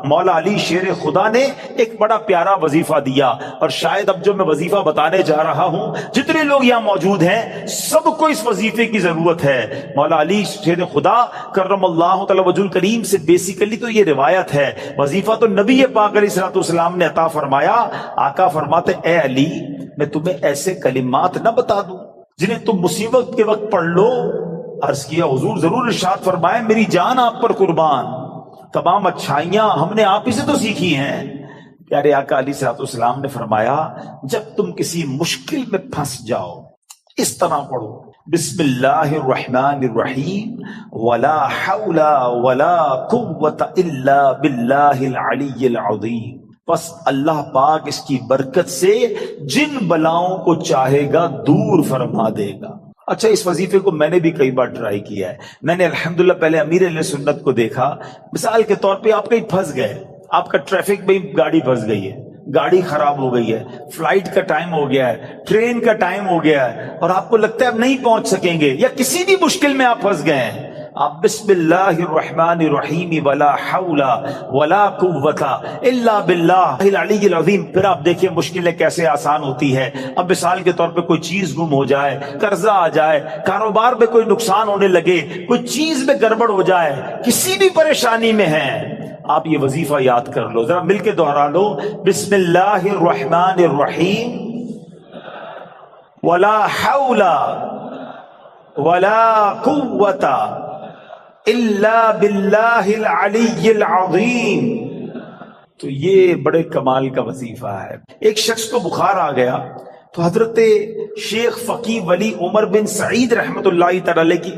مولا علی شیر خدا نے ایک بڑا پیارا وظیفہ دیا، اور شاید اب جو میں وظیفہ بتانے جا رہا ہوں، جتنے لوگ یہاں موجود ہیں سب کو اس وظیفے کی ضرورت ہے۔ مولا علی شیر خدا کرم اللہ تعالی وجہ الکریم سے بیسیکلی تو یہ روایت ہے، وظیفہ تو نبی پاک علیہ الصلوۃ والسلام نے عطا فرمایا۔ آقا فرماتے اے علی میں تمہیں ایسے کلمات نہ بتا دوں جنہیں تم مصیبت کے وقت پڑھ لو؟ عرض کیا حضور ضرور، ارشاد فرمائے میری جان آپ پر قربان، تمام اچھائیاں ہم نے آپ ہی سے تو سیکھی ہیں۔ پیارے آقا علیہ الصلوۃ والسلام نے فرمایا جب تم کسی مشکل میں پھنس جاؤ اس طرح پڑھو، بسم اللہ الرحمن الرحیم ولا حول ولا قوت الا باللہ العلی العظیم، بس اللہ پاک اس کی برکت سے جن بلاؤں کو چاہے گا دور فرما دے گا۔ اچھا، اس وظیفے کو میں نے بھی کئی بار ٹرائی کیا ہے۔ میں نے الحمدللہ پہلے امیر اہل سنت کو دیکھا، مثال کے طور پہ آپ کہیں پھنس گئے، آپ کا ٹریفک میں گاڑی پھنس گئی ہے، گاڑی خراب ہو گئی ہے، فلائٹ کا ٹائم ہو گیا ہے، ٹرین کا ٹائم ہو گیا ہے، اور آپ کو لگتا ہے اب نہیں پہنچ سکیں گے، یا کسی بھی مشکل میں آپ پھنس گئے ہیں، آپ بسم اللہ الرحمن الرحیم ولا حول ولا قوت الا باللہ العلی العظیم، پھر آپ دیکھیں مشکلیں کیسے آسان ہوتی ہے۔ اب مثال کے طور پہ کوئی چیز گم ہو جائے، قرضہ آ جائے، کاروبار میں کوئی نقصان ہونے لگے، کوئی چیز میں گڑبڑ ہو جائے، کسی بھی پریشانی میں ہیں، آپ یہ وظیفہ یاد کر لو، ذرا مل کے دہرا لو، بسم اللہ الرحمن الرحیم ولا حول ولا قوت الا باللہ العلی العظیم۔ تو یہ بڑے کمال کا وظیفہ ہے۔ ایک شخص کو بخار آ گیا تو حضرت شیخ فقی ولی عمر بن سعید رحمت اللہ تعالی کی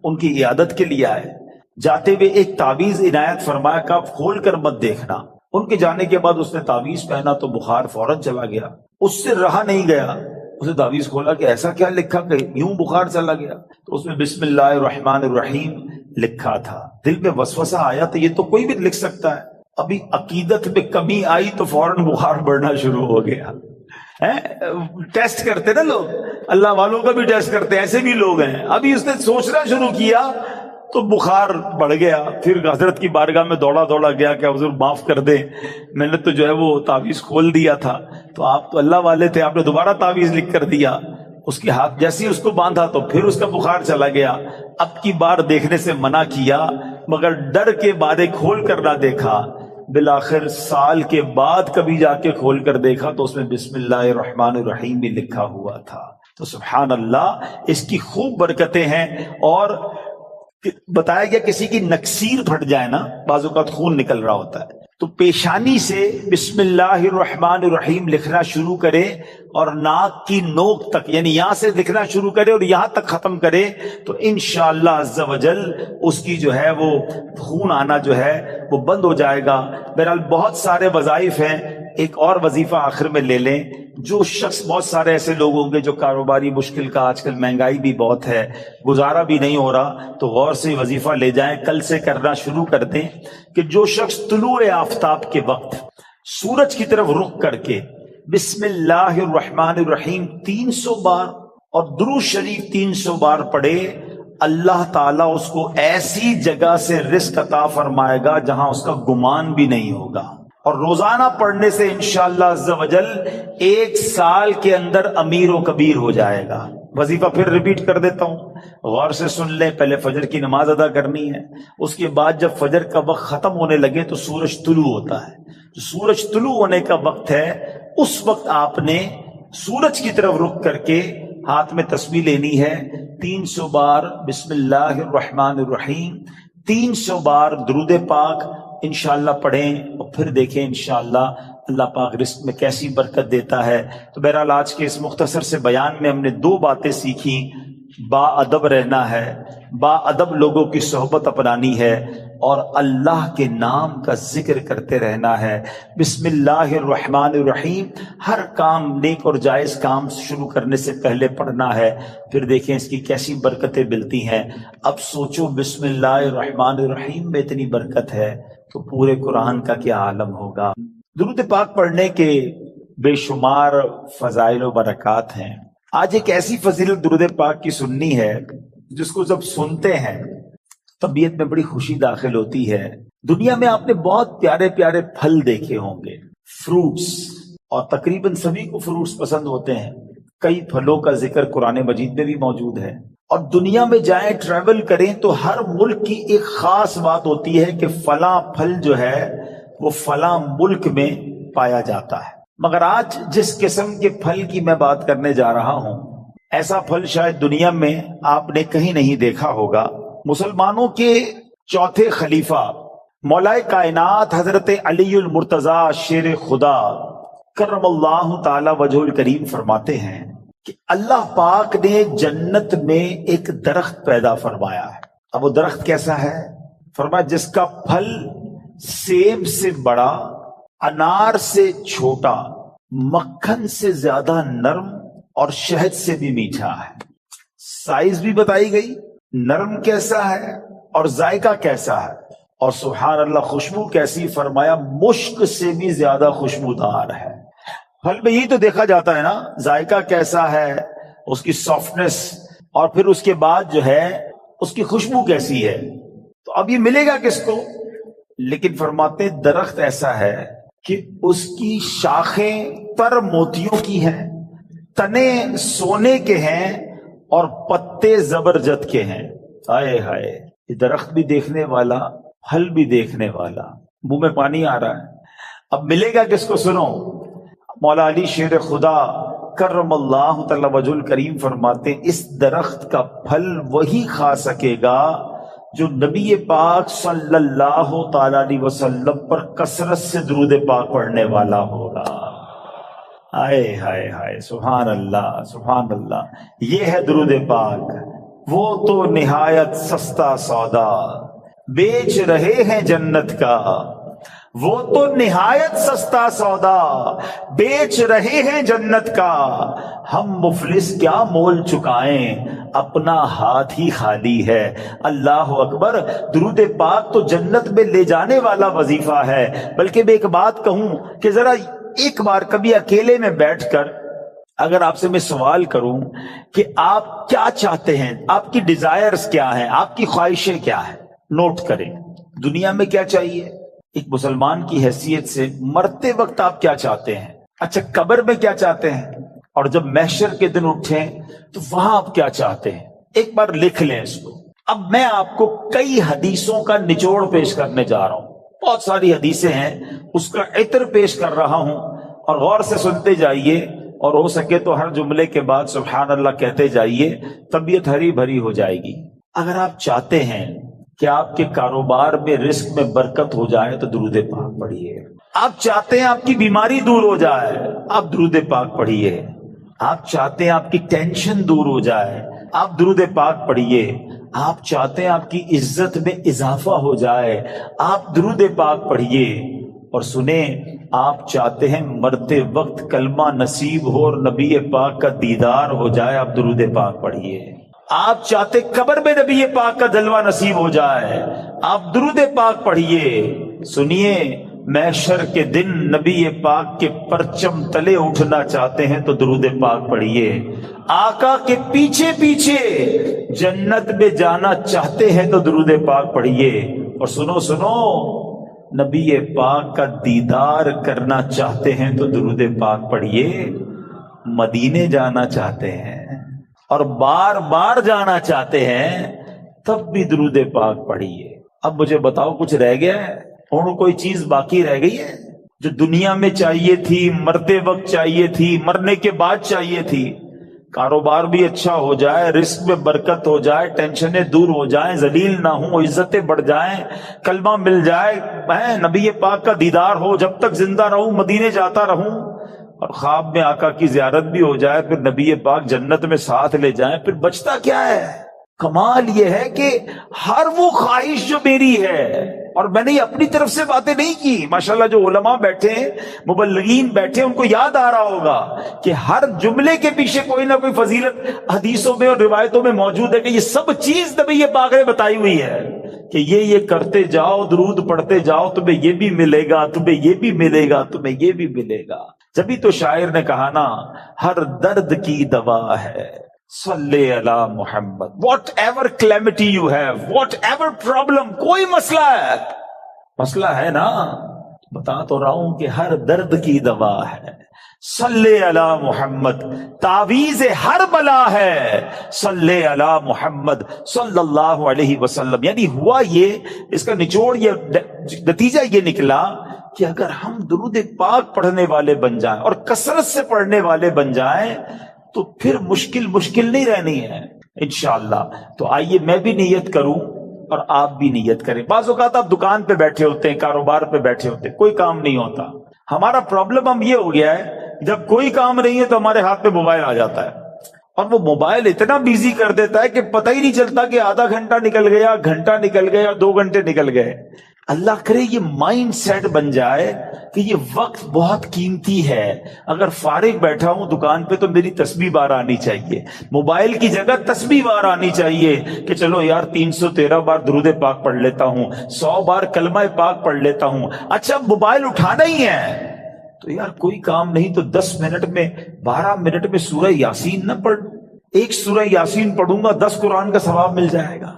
ان کی عیادت کے لیے آئے، جاتے ہوئے ایک تعویذ عنایت فرمایا کہ آپ کھول کر مت دیکھنا۔ ان کے جانے کے بعد اس نے تعویذ پہنا تو بخار فوراً چلا گیا، اس سے رہا نہیں گیا، اسے تعویذ کھولا کہ ایسا کیا لکھا کہ یوں بخار چلا گیا، تو اس میں بسم اللہ الرحمن الرحیم لکھا تھا۔ دل میں وسوسہ آیا تو یہ تو کوئی بھی لکھ سکتا ہے، ابھی عقیدت میں کمی آئی تو فوراً بخار بڑھنا شروع ہو گیا۔ ٹیسٹ کرتے نا لوگ، اللہ والوں کا بھی ٹیسٹ کرتے ہیں، ایسے بھی لوگ ہیں۔ ابھی اس نے سوچنا شروع کیا تو بخار بڑھ گیا، پھر حضرت کی بارگاہ میں دوڑا گیا کہ حضور معاف کر دیں، میں نے تو جو ہے وہ تعویذ کھول دیا تھا، تو آپ تو اللہ والے تھے، آپ نے دوبارہ تعویذ لکھ کر دیا۔ اس کے ہاتھ جیسے ہی اس کو باندھا تو پھر اس کا بخار چلا گیا۔ اب کی بار دیکھنے سے منع کیا، مگر ڈر کے بارے کھول کر نہ دیکھا۔ بالآخر سال کے بعد کبھی جا کے کھول کر دیکھا تو اس میں بسم اللہ الرحمن الرحیم بھی لکھا ہوا تھا۔ تو سبحان اللہ، اس کی خوب برکتیں ہیں۔ اور بتایا گیا کسی کی نکسیر پھٹ جائے نا، بعض اوقات خون نکل رہا ہوتا ہے، تو پیشانی سے بسم اللہ الرحمن الرحیم لکھنا شروع کرے اور ناک کی نوک تک، یعنی یہاں سے لکھنا شروع کرے اور یہاں تک ختم کرے، تو انشاءاللہ عز و جل اس کی جو ہے وہ خون آنا جو ہے وہ بند ہو جائے گا۔ بہرحال بہت سارے وظائف ہیں، ایک اور وظیفہ آخر میں لے لیں۔ جو شخص، بہت سارے ایسے لوگ ہوں گے جو کاروباری مشکل کا، آج کل مہنگائی بھی بہت ہے، گزارا بھی نہیں ہو رہا، تو غور سے وظیفہ لے جائیں، کل سے کرنا شروع کر دیں کہ جو شخص طلوع آفتاب کے وقت سورج کی طرف رخ کر کے بسم اللہ الرحمن الرحیم 300 بار اور درود شریف 300 بار پڑھے، اللہ تعالیٰ اس کو ایسی جگہ سے رزق عطا فرمائے گا جہاں اس کا گمان بھی نہیں ہوگا، اور روزانہ پڑھنے سے انشاءاللہ عز و جل 1 سال کے اندر امیر و کبیر ہو جائے گا۔ وظیفہ پھر ریپیٹ کر دیتا ہوں، غور سے سن لیں۔ پہلے فجر کی نماز ادا کرنی ہے، اس کے بعد جب فجر کا وقت ختم ہونے لگے تو سورج طلوع ہوتا ہے، جو سورج طلوع ہونے کا وقت ہے اس وقت آپ نے سورج کی طرف رخ کر کے ہاتھ میں تسبیح لینی ہے، 300 بار بسم اللہ الرحمن الرحیم، 300 بار درود پاک انشاءاللہ پڑھیں، اور پھر دیکھیں انشاءاللہ اللہ پاک رزق میں کیسی برکت دیتا ہے۔ تو بہرحال آج کے اس مختصر سے بیان میں ہم نے 2 باتیں سیکھی۔ با ادب رہنا ہے، با ادب لوگوں کی صحبت اپنانی ہے، اور اللہ کے نام کا ذکر کرتے رہنا ہے۔ بسم اللہ الرحمن الرحیم ہر کام، نیک اور جائز کام شروع کرنے سے پہلے پڑھنا ہے، پھر دیکھیں اس کی کیسی برکتیں ملتی ہیں۔ اب سوچو بسم اللہ الرحمن الرحیم میں اتنی برکت ہے تو پورے قرآن کا کیا عالم ہوگا۔ درود پاک پڑھنے کے بے شمار فضائل و برکات ہیں۔ آج ایک ایسی فضیلت درود پاک کی سننی ہے جس کو جب سنتے ہیں طبیعت میں بڑی خوشی داخل ہوتی ہے۔ دنیا میں آپ نے بہت پیارے پیارے پھل دیکھے ہوں گے، فروٹس، اور تقریباً سبھی کو فروٹس پسند ہوتے ہیں. کئی پھلوں کا ذکر قرآن مجید میں بھی موجود ہے. اور دنیا میں جائیں، ٹریول کریں تو ہر ملک کی ایک خاص بات ہوتی ہے کہ فلاں پھل جو ہے وہ فلاں ملک میں پایا جاتا ہے. مگر آج جس قسم کے پھل کی میں بات کرنے جا رہا ہوں، ایسا پھل شاید دنیا میں آپ نے کہیں نہیں دیکھا ہوگا. مسلمانوں کے چوتھے خلیفہ مولائے کائنات حضرت علی المرتضیٰ شیر خدا کرم اللہ تعالی وجہ الکریم فرماتے ہیں کہ اللہ پاک نے جنت میں ایک درخت پیدا فرمایا ہے. اب وہ درخت کیسا ہے؟ فرمایا جس کا پھل سیب سے بڑا، انار سے چھوٹا، مکھن سے زیادہ نرم اور شہد سے بھی میٹھا ہے. سائز بھی بتائی گئی، نرم کیسا ہے اور ذائقہ کیسا ہے، اور سبحان اللہ خوشبو کیسی، فرمایا مشک سے بھی زیادہ خوشبودار ہے. پھل میں یہی تو دیکھا جاتا ہے نا، ذائقہ کیسا ہے، اس کی سافٹنس، اور پھر اس کے بعد جو ہے اس کی خوشبو کیسی ہے. تو اب یہ ملے گا کس کو؟ لیکن فرماتے درخت ایسا ہے کہ اس کی شاخیں تر موتیوں کی ہیں، تنے سونے کے ہیں، اور پتے زبرجد کے ہیں. ہائے ہائے، یہ درخت بھی دیکھنے والا، پھل بھی دیکھنے والا، منہ میں پانی آ رہا ہے. اب ملے گا کس کو؟ سنو، مولا علی شیر خدا کرم اللہ تعالی وجہ الکریم فرماتے اس درخت کا پھل وہی کھا سکے گا جو نبی پاک صلی اللہ تعالی علیہ وسلم پر کثرت سے درود پاک پڑھنے والا ہوگا. ہائے ہائے ہائے، سبحان اللہ سبحان اللہ. یہ ہے درود پاک. وہ تو نہایت سستا سودا بیچ رہے ہیں جنت کا، وہ تو نہایت سستا سودا بیچ رہے ہیں جنت کا. ہم مفلس کیا مول چکائیں، اپنا ہاتھ ہی خالی ہے. اللہ اکبر. درود پاک تو جنت میں لے جانے والا وظیفہ ہے. بلکہ میں ایک بات کہوں کہ ذرا ایک بار کبھی اکیلے میں بیٹھ کر اگر آپ سے میں سوال کروں کہ آپ کیا چاہتے ہیں، آپ کی ڈیزائرز کیا ہیں، آپ کی خواہشیں کیا ہیں، نوٹ کریں. دنیا میں کیا چاہیے ایک مسلمان کی حیثیت سے؟ مرتے وقت آپ کیا چاہتے ہیں؟ اچھا، قبر میں کیا چاہتے ہیں؟ اور جب محشر کے دن اٹھیں تو وہاں آپ کیا چاہتے ہیں؟ ایک بار لکھ لیں اس کو. اب میں آپ کو کئی حدیثوں کا نچوڑ پیش کرنے جا رہا ہوں. بہت ساری حدیثیں ہیں، اس کا عطر پیش کر رہا ہوں، اور غور سے سنتے جائیے، اور ہو سکے تو ہر جملے کے بعد سبحان اللہ کہتے جائیے، طبیعت ہری بھری ہو جائے گی. اگر آپ چاہتے ہیں کہ آپ کے کاروبار میں رزق میں برکت ہو جائے تو درود پاک پڑھیے. آپ چاہتے ہیں آپ کی بیماری دور ہو جائے، آپ درود پاک پڑھیے. آپ چاہتے ہیں آپ کی ٹینشن دور ہو جائے، آپ درود پاک پڑھیے. آپ چاہتے ہیں آپ کی عزت میں اضافہ ہو جائے، آپ درود پاک پڑھیے. اور سنیں، آپ چاہتے ہیں مرتے وقت کلمہ نصیب ہو اور نبی پاک کا دیدار ہو جائے، آپ درود پاک پڑھیے. آپ چاہتے قبر میں نبی پاک کا جلوہ نصیب ہو جائے، آپ درود پاک پڑھیے. سنیے، محشر کے دن نبی پاک کے پرچم تلے اٹھنا چاہتے ہیں تو درود پاک پڑھیے. آقا کے پیچھے پیچھے جنت میں جانا چاہتے ہیں تو درود پاک پڑھیے. اور سنو سنو، نبی پاک کا دیدار کرنا چاہتے ہیں تو درود پاک پڑھیے. مدینے جانا چاہتے ہیں اور بار بار جانا چاہتے ہیں تب بھی درود پاک پڑھیے. اب مجھے بتاؤ، کچھ رہ گیا ہے؟ اور کوئی چیز باقی رہ گئی ہے جو دنیا میں چاہیے تھی، مرتے وقت چاہیے تھی، مرنے کے بعد چاہیے تھی؟ کاروبار بھی اچھا ہو جائے، رزق میں برکت ہو جائے، ٹینشنیں دور ہو جائیں، ذلیل نہ ہوں، عزتیں بڑھ جائیں، کلمہ مل جائے، نبی پاک کا دیدار ہو، جب تک زندہ رہوں مدینے جاتا رہوں، اور خواب میں آقا کی زیارت بھی ہو جائے، پھر نبی پاک جنت میں ساتھ لے جائیں، پھر بچتا کیا ہے؟ کمال یہ ہے کہ ہر وہ خواہش جو میری ہے، اور میں نے اپنی طرف سے باتیں نہیں کی، ماشاءاللہ جو علماء بیٹھے ہیں، مبلغین بیٹھے، ان کو یاد آ رہا ہوگا کہ ہر جملے کے پیچھے کوئی نہ کوئی فضیلت حدیثوں میں اور روایتوں میں موجود ہے، کہ یہ سب چیز نبی پاک نے بتائی ہوئی ہے کہ یہ کرتے جاؤ، درود پڑھتے جاؤ، تمہیں یہ بھی ملے گا، تمہیں یہ بھی ملے گا، تمہیں یہ بھی ملے گا. جبھی تو شاعر نے کہا نا، ہر درد کی دوا ہے صلی علی محمد. Whatever calamity you have, whatever problem, کوئی مسئلہ ہے، مسئلہ ہے نا، بتا تو رہا ہوں کہ ہر درد کی دوا ہے صلی علی محمد، تعویذ ہر بلا ہے صلی علی محمد صلی اللہ علیہ وسلم. یعنی ہوا یہ، اس کا نچوڑ یہ، نتیجہ یہ نکلا کہ اگر ہم درود پاک پڑھنے والے بن جائیں اور کثرت سے پڑھنے والے بن جائیں تو پھر مشکل نہیں رہنی ہے انشاءاللہ. تو آئیے میں بھی نیت کروں اور آپ بھی نیت کریں. بعض اوقات آپ دکان پہ بیٹھے ہوتے ہیں، کاروبار پہ بیٹھے ہوتے ہیں، کوئی کام نہیں ہوتا. ہمارا پرابلم ہم یہ ہو گیا ہے، جب کوئی کام نہیں ہے تو ہمارے ہاتھ پہ موبائل آ جاتا ہے، اور وہ موبائل اتنا بیزی کر دیتا ہے کہ پتہ ہی نہیں چلتا کہ آدھا گھنٹہ نکل گیا، گھنٹہ نکل گیا، 2 گھنٹے نکل گئے. اللہ کرے یہ مائنڈ سیٹ بن جائے کہ یہ وقت بہت قیمتی ہے. اگر فارغ بیٹھا ہوں دکان پہ تو میری تسبیح بار آنی چاہیے، موبائل کی جگہ تسبیح بار آنی چاہیے کہ چلو یار 313 بار درود پاک پڑھ لیتا ہوں، 100 بار کلمہ پاک پڑھ لیتا ہوں. اچھا موبائل اٹھانا ہی ہے تو یار کوئی کام نہیں تو 10 منٹ میں 12 منٹ میں سورہ یاسین نہ پڑھ، ایک سورہ یاسین پڑھوں گا 10 قرآن کا ثواب مل جائے گا.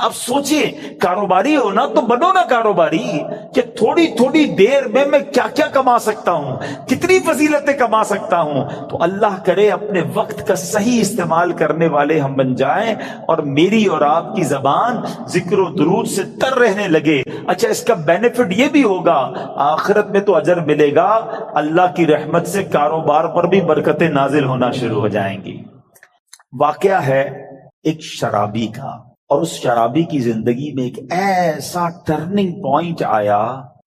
اب سوچئے، کاروباری ہو نا تو بنو نا کاروباری کہ تھوڑی دیر میں کیا کیا کما سکتا ہوں، کتنی فضیلتیں کما سکتا ہوں. تو اللہ کرے اپنے وقت کا صحیح استعمال کرنے والے ہم بن جائیں اور میری اور آپ کی زبان ذکر و درود سے تر رہنے لگے. اچھا اس کا بینیفٹ یہ بھی ہوگا، آخرت میں تو اجر ملے گا، اللہ کی رحمت سے کاروبار پر بھی برکتیں نازل ہونا شروع ہو جائیں گی. واقعہ ہے ایک شرابی کا، اور اس شرابی کی زندگی میں ایک ایسا ٹرننگ پوائنٹ آیا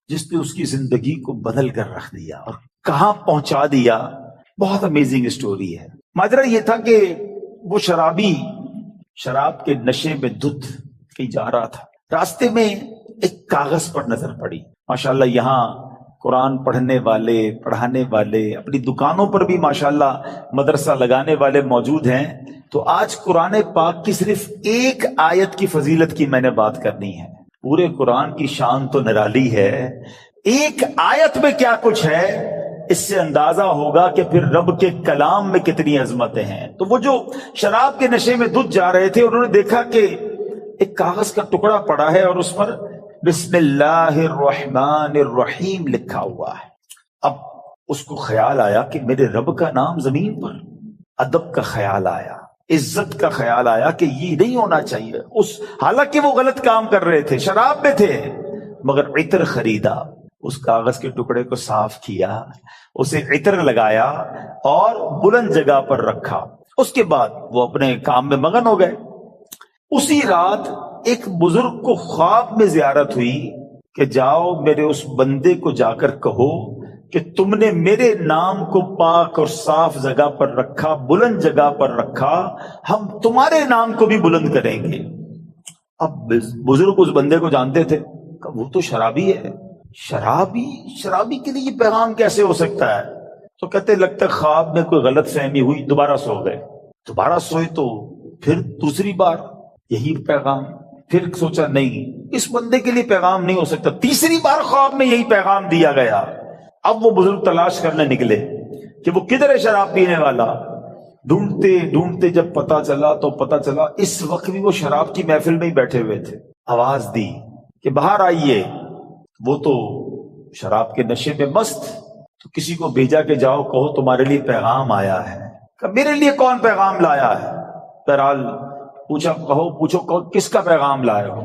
جس نے اس کی زندگی کو بدل کر رکھ دیا اور کہاں پہنچا دیا. بہت امیزنگ اسٹوری ہے. ماجرا یہ تھا کہ وہ شرابی شراب کے نشے میں دھت کہیں جا رہا تھا، راستے میں ایک کاغذ پر نظر پڑی. ماشاءاللہ یہاں قرآن پڑھنے والے، پڑھانے والے، اپنی دکانوں پر بھی ماشاءاللہ مدرسہ لگانے والے موجود ہیں. تو آج قرآن پاک کی صرف ایک آیت کی فضیلت کی میں نے بات کرنی ہے. پورے قرآن کی شان تو نرالی ہے، ایک آیت میں کیا کچھ ہے اس سے اندازہ ہوگا کہ پھر رب کے کلام میں کتنی عظمتیں ہیں. تو وہ جو شراب کے نشے میں دھت جا رہے تھے، انہوں نے دیکھا کہ ایک کاغذ کا ٹکڑا پڑا ہے اور اس پر بسم اللہ الرحمن الرحیم لکھا ہوا ہے. اب اس کو خیال آیا کہ میرے رب کا نام زمین پر، ادب کا خیال آیا، عزت کا خیال آیا کہ یہ نہیں ہونا چاہیے. حالانکہ وہ غلط کام کر رہے تھے، شراب میں تھے، مگر عطر خریدا، اس کاغذ کے ٹکڑے کو صاف کیا، اسے عطر لگایا اور بلند جگہ پر رکھا. اس کے بعد وہ اپنے کام میں مگن ہو گئے. اسی رات ایک بزرگ کو خواب میں زیارت ہوئی کہ جاؤ میرے اس بندے کو جا کر کہو کہ تم نے میرے نام کو پاک اور صاف جگہ پر رکھا، بلند جگہ پر رکھا، ہم تمہارے نام کو بھی بلند کریں گے. اب بزرگ اس بندے کو جانتے تھے کہ وہ تو شرابی ہے، شرابی کے لیے یہ پیغام کیسے ہو سکتا ہے؟ تو کہتے لگتا خواب میں کوئی غلط فہمی ہوئی، دوبارہ سو گئے. دوبارہ سوئے تو پھر دوسری بار یہی پیغام. پھر سوچا نہیں اس بندے کے لیے پیغام نہیں ہو سکتا. تیسری بار خواب میں یہی پیغام دیا گیا. اب وہ بزرگ تلاش کرنے نکلے کہ وہ کدھر ہے شراب پینے والا. ڈھونڈتے ڈھونڈتے جب پتا چلا تو پتا چلا اس وقت بھی وہ شراب کی محفل میں ہی بیٹھے ہوئے تھے. آواز دی کہ باہر آئیے. وہ تو شراب کے نشے میں مست. تو کسی کو بھیجا کہ جاؤ کہو تمہارے لیے پیغام آیا ہے. کہ میرے لیے کون پیغام لایا ہے؟ بہرحال پوچھو کس کا پیغام لائے ہو؟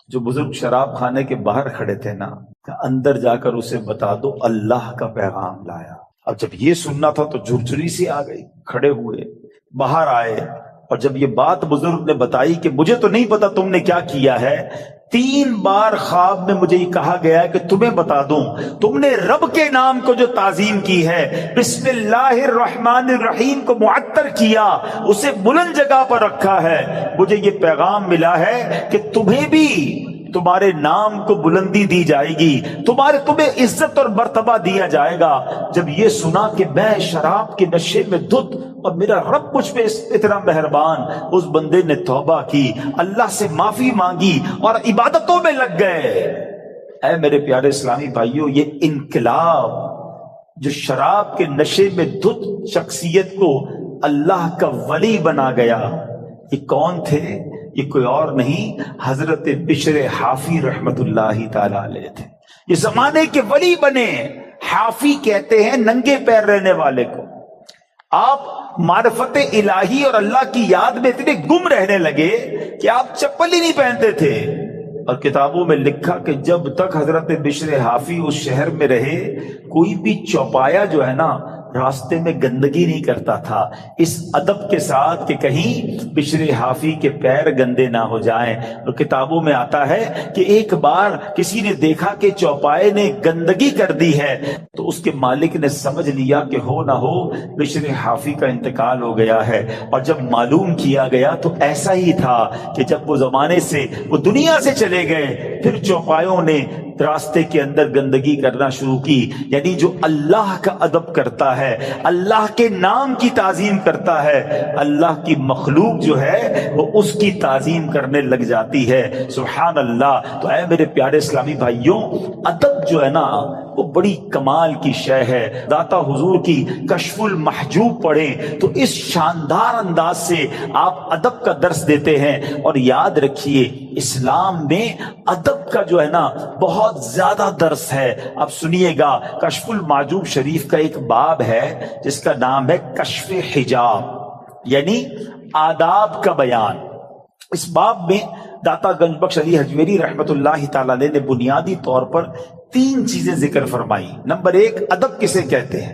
جو بزرگ شراب خانے کے باہر کھڑے تھے نا، کہ اندر جا کر اسے بتا دو اللہ کا پیغام لایا. اب جب یہ سننا تھا تو جھرجھری سی آ گئی. کھڑے ہوئے باہر آئے اور جب یہ بات بزرگ نے بتائی کہ مجھے تو نہیں پتا تم نے کیا کیا ہے، 3 بار خواب میں مجھے یہ کہا گیا ہے کہ تمہیں بتا دوں تم نے رب کے نام کو جو تعظیم کی ہے، بسم اللہ الرحمن الرحیم کو معطر کیا، اسے بلند جگہ پر رکھا ہے. مجھے یہ پیغام ملا ہے کہ تمہیں بھی تمہارے نام کو بلندی دی جائے گی، تمہیں عزت اور مرتبہ دیا جائے گا. جب یہ سنا کہ میں شراب کے نشے میں دھت اور میرا رب مجھ پہ اتنا مہربان، اس بندے نے توبہ کی، اللہ سے معافی مانگی اور عبادتوں میں لگ گئے. اے میرے پیارے اسلامی بھائیوں، یہ انقلاب جو شراب کے نشے میں دھت شخصیت کو اللہ کا ولی بنا گیا، یہ کون تھے؟ یہ کوئی اور نہیں، حضرت بشر حافی رحمت اللہ تعالی علیہ تھے. یہ زمانے کے ولی بنے. حافی کہتے ہیں ننگے پیر رہنے والے کو. آپ معرفت الہی اور اللہ کی یاد میں اتنے گم رہنے لگے کہ آپ چپل ہی نہیں پہنتے تھے. اور کتابوں میں لکھا کہ جب تک حضرت بشر حافی اس شہر میں رہے کوئی بھی چوپایا جو ہے نا راستے میں گندگی نہیں کرتا تھا، اس ادب کے ساتھ کہ کہیں بشر حافی کے پیر گندے نہ ہو جائیں. اور کتابوں میں آتا ہے کہ ایک بار کسی نے دیکھا کہ چوپائے نے گندگی کر دی ہے تو اس کے مالک نے سمجھ لیا کہ ہو نہ ہو بشر حافی کا انتقال ہو گیا ہے. اور جب معلوم کیا گیا تو ایسا ہی تھا کہ جب وہ زمانے سے وہ دنیا سے چلے گئے پھر چوپایوں نے راستے کے اندر گندگی کرنا شروع کی. یعنی جو اللہ کا ادب کرتا ہے، اللہ کے نام کی تعظیم کرتا ہے، اللہ کی مخلوق جو ہے وہ اس کی تعظیم کرنے لگ جاتی ہے. سبحان اللہ. تو اے میرے پیارے اسلامی بھائیوں، ادب جو ہے نا وہ بڑی کمال کی شے ہے. داتا حضور کی کشف المحجوب پڑھیں تو اس شاندار انداز سے آپ ادب کا درس دیتے ہیں. اور یاد رکھیے اسلام میں ادب کا جو ہے نا بہت زیادہ درس ہے. اب سنیے گا، کشف المحجوب شریف کا ایک باب ہے جس کا نام ہے کشف حجاب، یعنی آداب کا بیان. اس باب میں داتا گنج بخش علی حجویری رحمت اللہ تعالی علیہ نے بنیادی طور پر 3 چیزیں ذکر فرمائی. نمبر 1 ادب کسے کہتے ہیں،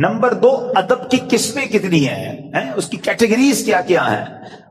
نمبر 2 ادب کی قسمیں کتنی ہیں، اس کی کیٹیگریز کیا کیا ہیں،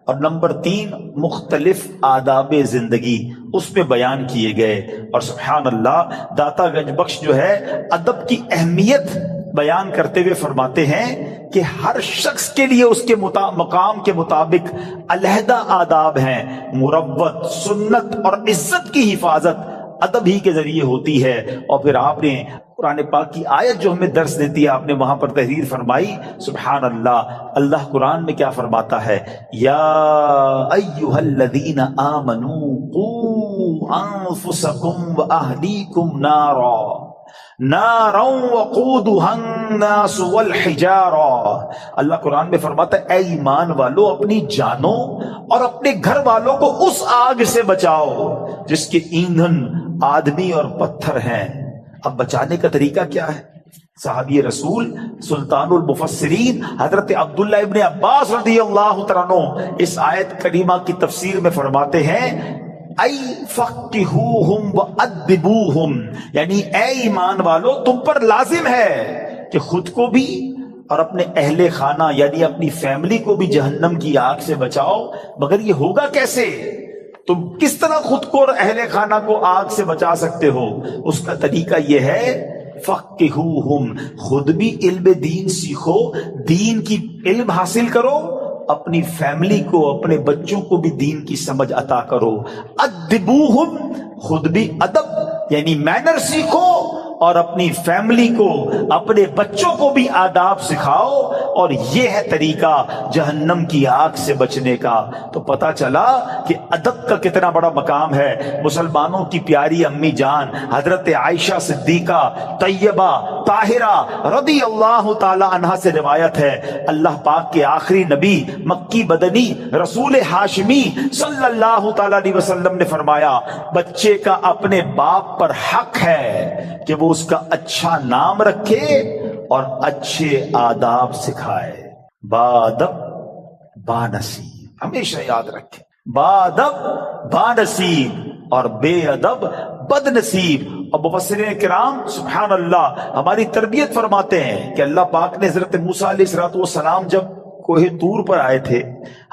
اور نمبر 3 مختلف آداب زندگی اس میں بیان کیے گئے. اور سبحان اللہ داتا گنج بخش جو ہے ادب کی اہمیت بیان کرتے ہوئے فرماتے ہیں کہ ہر شخص کے لیے اس کے مقام کے مطابق علیحدہ آداب ہیں. مروت، سنت اور عزت کی حفاظت ادب ہی کے ذریعے ہوتی ہے. اور پھر آپ نے قرآن پاک کی آیت جو ہمیں درس دیتی ہے آپ نے وہاں پر تحریر فرمائی. سبحان اللہ. اللہ قرآن میں کیا فرماتا ہے، یا ایھا الذین آمنوا قوا انفسکم واہلیکم نارا وقودها الناس والحجارہ. اللہ قرآن میں فرماتا ہے اے ایمان والو اپنی جانوں اور اپنے گھر والوں کو اس آگ سے بچاؤ جس کے ایندھن آدمی اور پتھر ہیں. اب بچانے کا طریقہ کیا ہے؟ صحابی رسول سلطان المفسرین حضرت عبداللہ ابن عباس رضی اللہ تعالیٰ عنہ اس آیت کریمہ کی تفسیر میں فرماتے ہیں ای فقہوہم وادبوہم، یعنی اے ایمان والو تم پر لازم ہے کہ خود کو بھی اور اپنے اہل خانہ یعنی اپنی فیملی کو بھی جہنم کی آگ سے بچاؤ. مگر یہ ہوگا کیسے؟ تم کس طرح خود کو اور اہل خانہ کو آگ سے بچا سکتے ہو؟ اس کا طریقہ یہ ہے فقہوہم، خود بھی علم دین سیکھو، دین کی علم حاصل کرو، اپنی فیملی کو اپنے بچوں کو بھی دین کی سمجھ عطا کرو. ادبوہم، خود بھی ادب یعنی مینر سیکھو اور اپنی فیملی کو اپنے بچوں کو بھی آداب سکھاؤ. اور یہ ہے طریقہ جہنم کی آگ سے بچنے کا. تو پتہ چلا کہ ادب کا کتنا بڑا مقام ہے. مسلمانوں کی پیاری امی جان حضرت عائشہ صدیقہ طیبہ طاہرہ رضی اللہ تعالی عنہا سے روایت ہے، اللہ پاک کے آخری نبی مکی بدنی رسول ہاشمی صلی اللہ تعالی علیہ وسلم نے فرمایا بچے کا اپنے باپ پر حق ہے کہ وہ اس کا اچھا نام رکھے اور اچھے آداب سکھائے. بادب بانصیب، ہمیشہ یاد رکھیں، بادب بانصیب اور بے ادب بد نصیب. اور مفسرین کرام سبحان اللہ ہماری تربیت فرماتے ہیں کہ اللہ پاک نے حضرت موسیٰ علیہ السلام جب کوہ طور پر آئے تھے،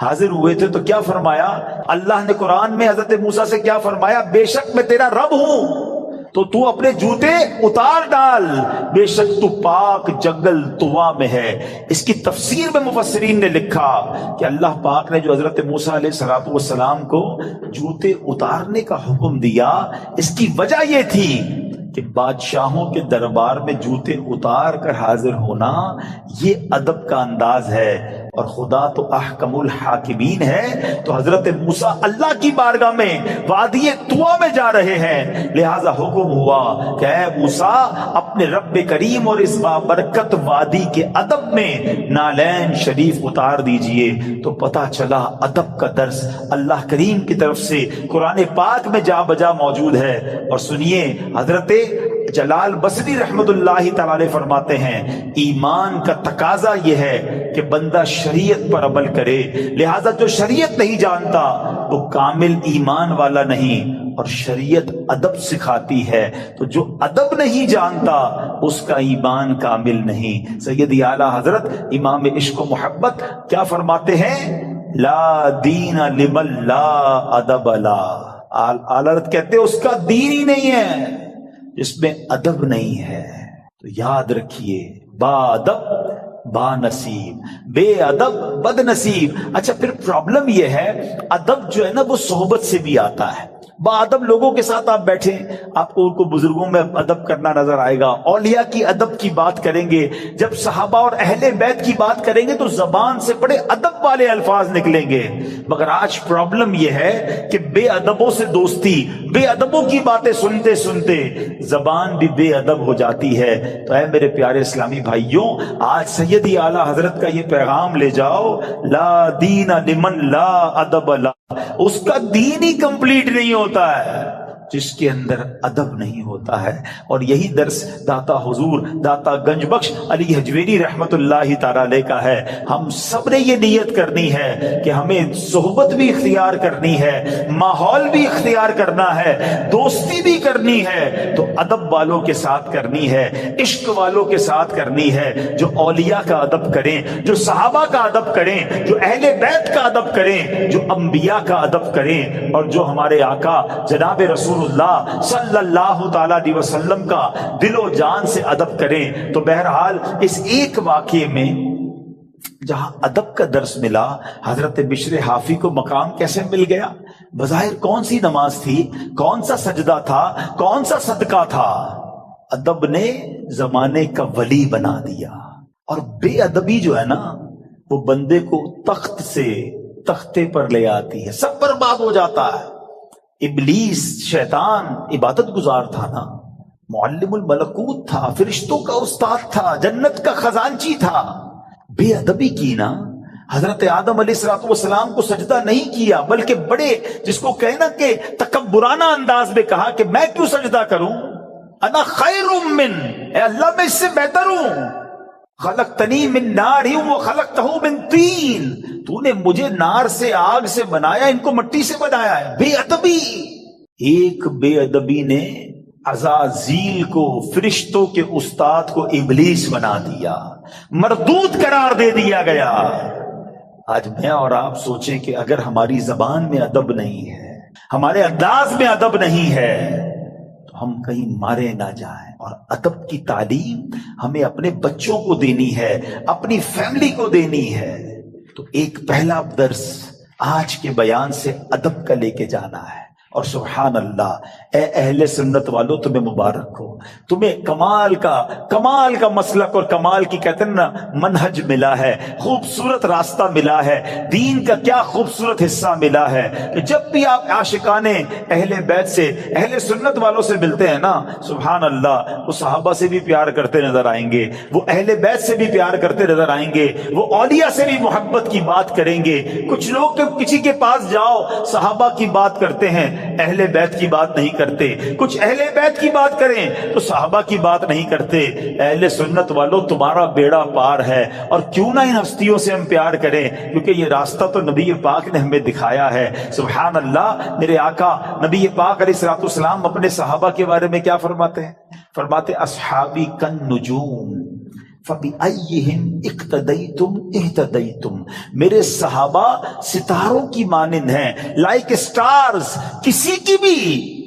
حاضر ہوئے تھے، تو کیا فرمایا؟ اللہ نے قرآن میں حضرت موسیٰ سے کیا فرمایا؟ بے شک میں تیرا رب ہوں تو اپنے جوتے اتار ڈال، بے شک تو پاک جنگل طوا میں ہے. اس کی تفسیر میں مفسرین نے لکھا کہ اللہ پاک نے جو حضرت موسیٰ علیہ السلام کو جوتے اتارنے کا حکم دیا، اس کی وجہ یہ تھی کہ بادشاہوں کے دربار میں جوتے اتار کر حاضر ہونا یہ ادب کا انداز ہے. اور خدا تو احکم الحاکمین ہے. تو حضرت موسیٰ اللہ کی بارگاہ میں وادی طویٰ میں جا رہے ہیں، لہذا حکم ہوا کہ اے موسیٰ اپنے رب کریم اور اس بابرکت وادی کے ادب میں نالین شریف اتار دیجئے. تو پتہ چلا ادب کا درس اللہ کریم کی طرف سے قرآن پاک میں جا بجا موجود ہے. اور سنیے، حضرت جلال بصری رحمت اللہ تعالی فرماتے ہیں ایمان کا تقاضا یہ ہے کہ بندہ شریعت پر عمل کرے، لہذا جو شریعت نہیں جانتا وہ کامل ایمان والا نہیں، اور شریعت ادب سکھاتی ہے، تو جو ادب نہیں جانتا اس کا ایمان کامل نہیں. سیدی اعلیٰ حضرت امام عشق و محبت کیا فرماتے ہیں؟ لا دین لمن لا ادب لا. اعلیٰ حضرت کہتے ہیں اس کا دین ہی نہیں ہے جس میں ادب نہیں ہے. تو یاد رکھیے، با ادب با نصیب، بے ادب بد نصیب. اچھا، پھر پرابلم یہ ہے ادب جو ہے نا وہ صحبت سے بھی آتا ہے. با ادب لوگوں کے ساتھ آپ بیٹھیں، آپ کو ان کو بزرگوں میں ادب کرنا نظر آئے گا. اولیاء کی ادب کی بات کریں گے، جب صحابہ اور اہل بیت کی بات کریں گے تو زبان سے بڑے ادب والے الفاظ نکلیں گے. مگر آج پرابلم یہ ہے کہ بے ادبوں سے دوستی، بے ادبوں کی باتیں سنتے سنتے زبان بھی بے ادب ہو جاتی ہے. تو اے میرے پیارے اسلامی بھائیوں، آج سیدی اعلیٰ حضرت کا یہ پیغام لے جاؤ، لا دین لمن لا ادب لا. اس کا دین ہی کمپلیٹ نہیں ہوتا ہے جس کے اندر ادب نہیں ہوتا ہے. اور یہی درس داتا حضور داتا گنج بخش علی حجویری رحمت اللہ تعالی علیہ کا ہے. ہم سب نے یہ نیت کرنی ہے کہ ہمیں صحبت بھی اختیار کرنی ہے، ماحول بھی اختیار کرنا ہے، دوستی بھی کرنی ہے تو ادب والوں کے ساتھ کرنی ہے، عشق والوں کے ساتھ کرنی ہے، جو اولیاء کا ادب کریں، جو صحابہ کا ادب کریں، جو اہل بیت کا ادب کریں، جو انبیاء کا ادب کریں، اور جو ہمارے آقا جناب رسول اللہ صلی اللہ تعالی علیہ وسلم کا دل و جان سے ادب کریں. تو بہرحال اس ایک واقعے میں جہاں ادب کا درس ملا، حضرت بشر حافی کو مقام کیسے مل گیا؟ بظاہر کون سی نماز تھی، کون سا سجدہ تھا، کون سا صدقہ تھا؟ ادب نے زمانے کا ولی بنا دیا. اور بے ادبی جو ہے نا وہ بندے کو تخت سے تختے پر لے آتی ہے، سب برباد ہو جاتا ہے. ابلیس شیطان عبادت گزار تھا نا، معلم الملکوت تھا، فرشتوں کا استاد تھا، جنت کا خزانچی تھا. بے ادبی کی نا، حضرت آدم علیہ السلام کو سجدہ نہیں کیا، بلکہ بڑے جس کو کہنا کہ تکبرانہ انداز میں کہا کہ میں کیوں سجدہ کروں، انا خیر من، اے اللہ میں اس سے بہتر ہوں. خلقتنی من نار وخلقتہ من طین، تو نے مجھے نار سے آگ سے بنایا، ان کو مٹی سے بنایا ہے. بے ادبی، ایک بے ادبی نے عزازیل کو، فرشتوں کے استاد کو ابلیس بنا دیا، مردود قرار دے دیا گیا. آج میں اور آپ سوچیں کہ اگر ہماری زبان میں ادب نہیں ہے، ہمارے انداز میں ادب نہیں ہے، تو ہم کہیں مارے نہ جائیں. اور ادب کی تعلیم ہمیں اپنے بچوں کو دینی ہے، اپنی فیملی کو دینی ہے. تو ایک پہلا درس آج کے بیان سے ادب کا لے کے جانا ہے. اور سبحان اللہ، اے اہل سنت والو تمہیں مبارک ہو، تمہیں کمال کا مسلک اور کمال کی کہتے ہیں نا منہج ملا ہے، خوبصورت راستہ ملا ہے. دین کا کیا خوبصورت حصہ ملا ہے کہ جب بھی آپ عاشقان اہل بیت سے، اہل سنت والوں سے ملتے ہیں نا، سبحان اللہ، وہ صحابہ سے بھی پیار کرتے نظر آئیں گے، وہ اہل بیت سے بھی پیار کرتے نظر آئیں گے، وہ اولیاء سے بھی محبت کی بات کریں گے. کچھ لوگ کسی کے پاس جاؤ صحابہ کی بات کرتے ہیں، اہل بیت کی بات نہیں کرتے. کچھ اہل بیت کی بات کریں تو صحابہ کی بات نہیں کرتے. اہل سنت والوں تمہارا بیڑا پار ہے. اور کیوں نہ ان ہستیوں سے ہم پیار کریں، کیونکہ یہ راستہ تو نبی پاک نے ہمیں دکھایا ہے. سبحان اللہ، میرے آقا نبی پاک علیہ الصلوۃ والسلام اپنے صحابہ کے بارے میں کیا فرماتے ہیں؟ فرماتے اصحابی کن نجوم فَبِأَيِّهِمْ اِقْتَدَيْتُمْ اِهْتَدَيْتُمْ، میرے صحابہ ستاروں کی مانند ہیں، لائک سٹارز. کسی کی بھی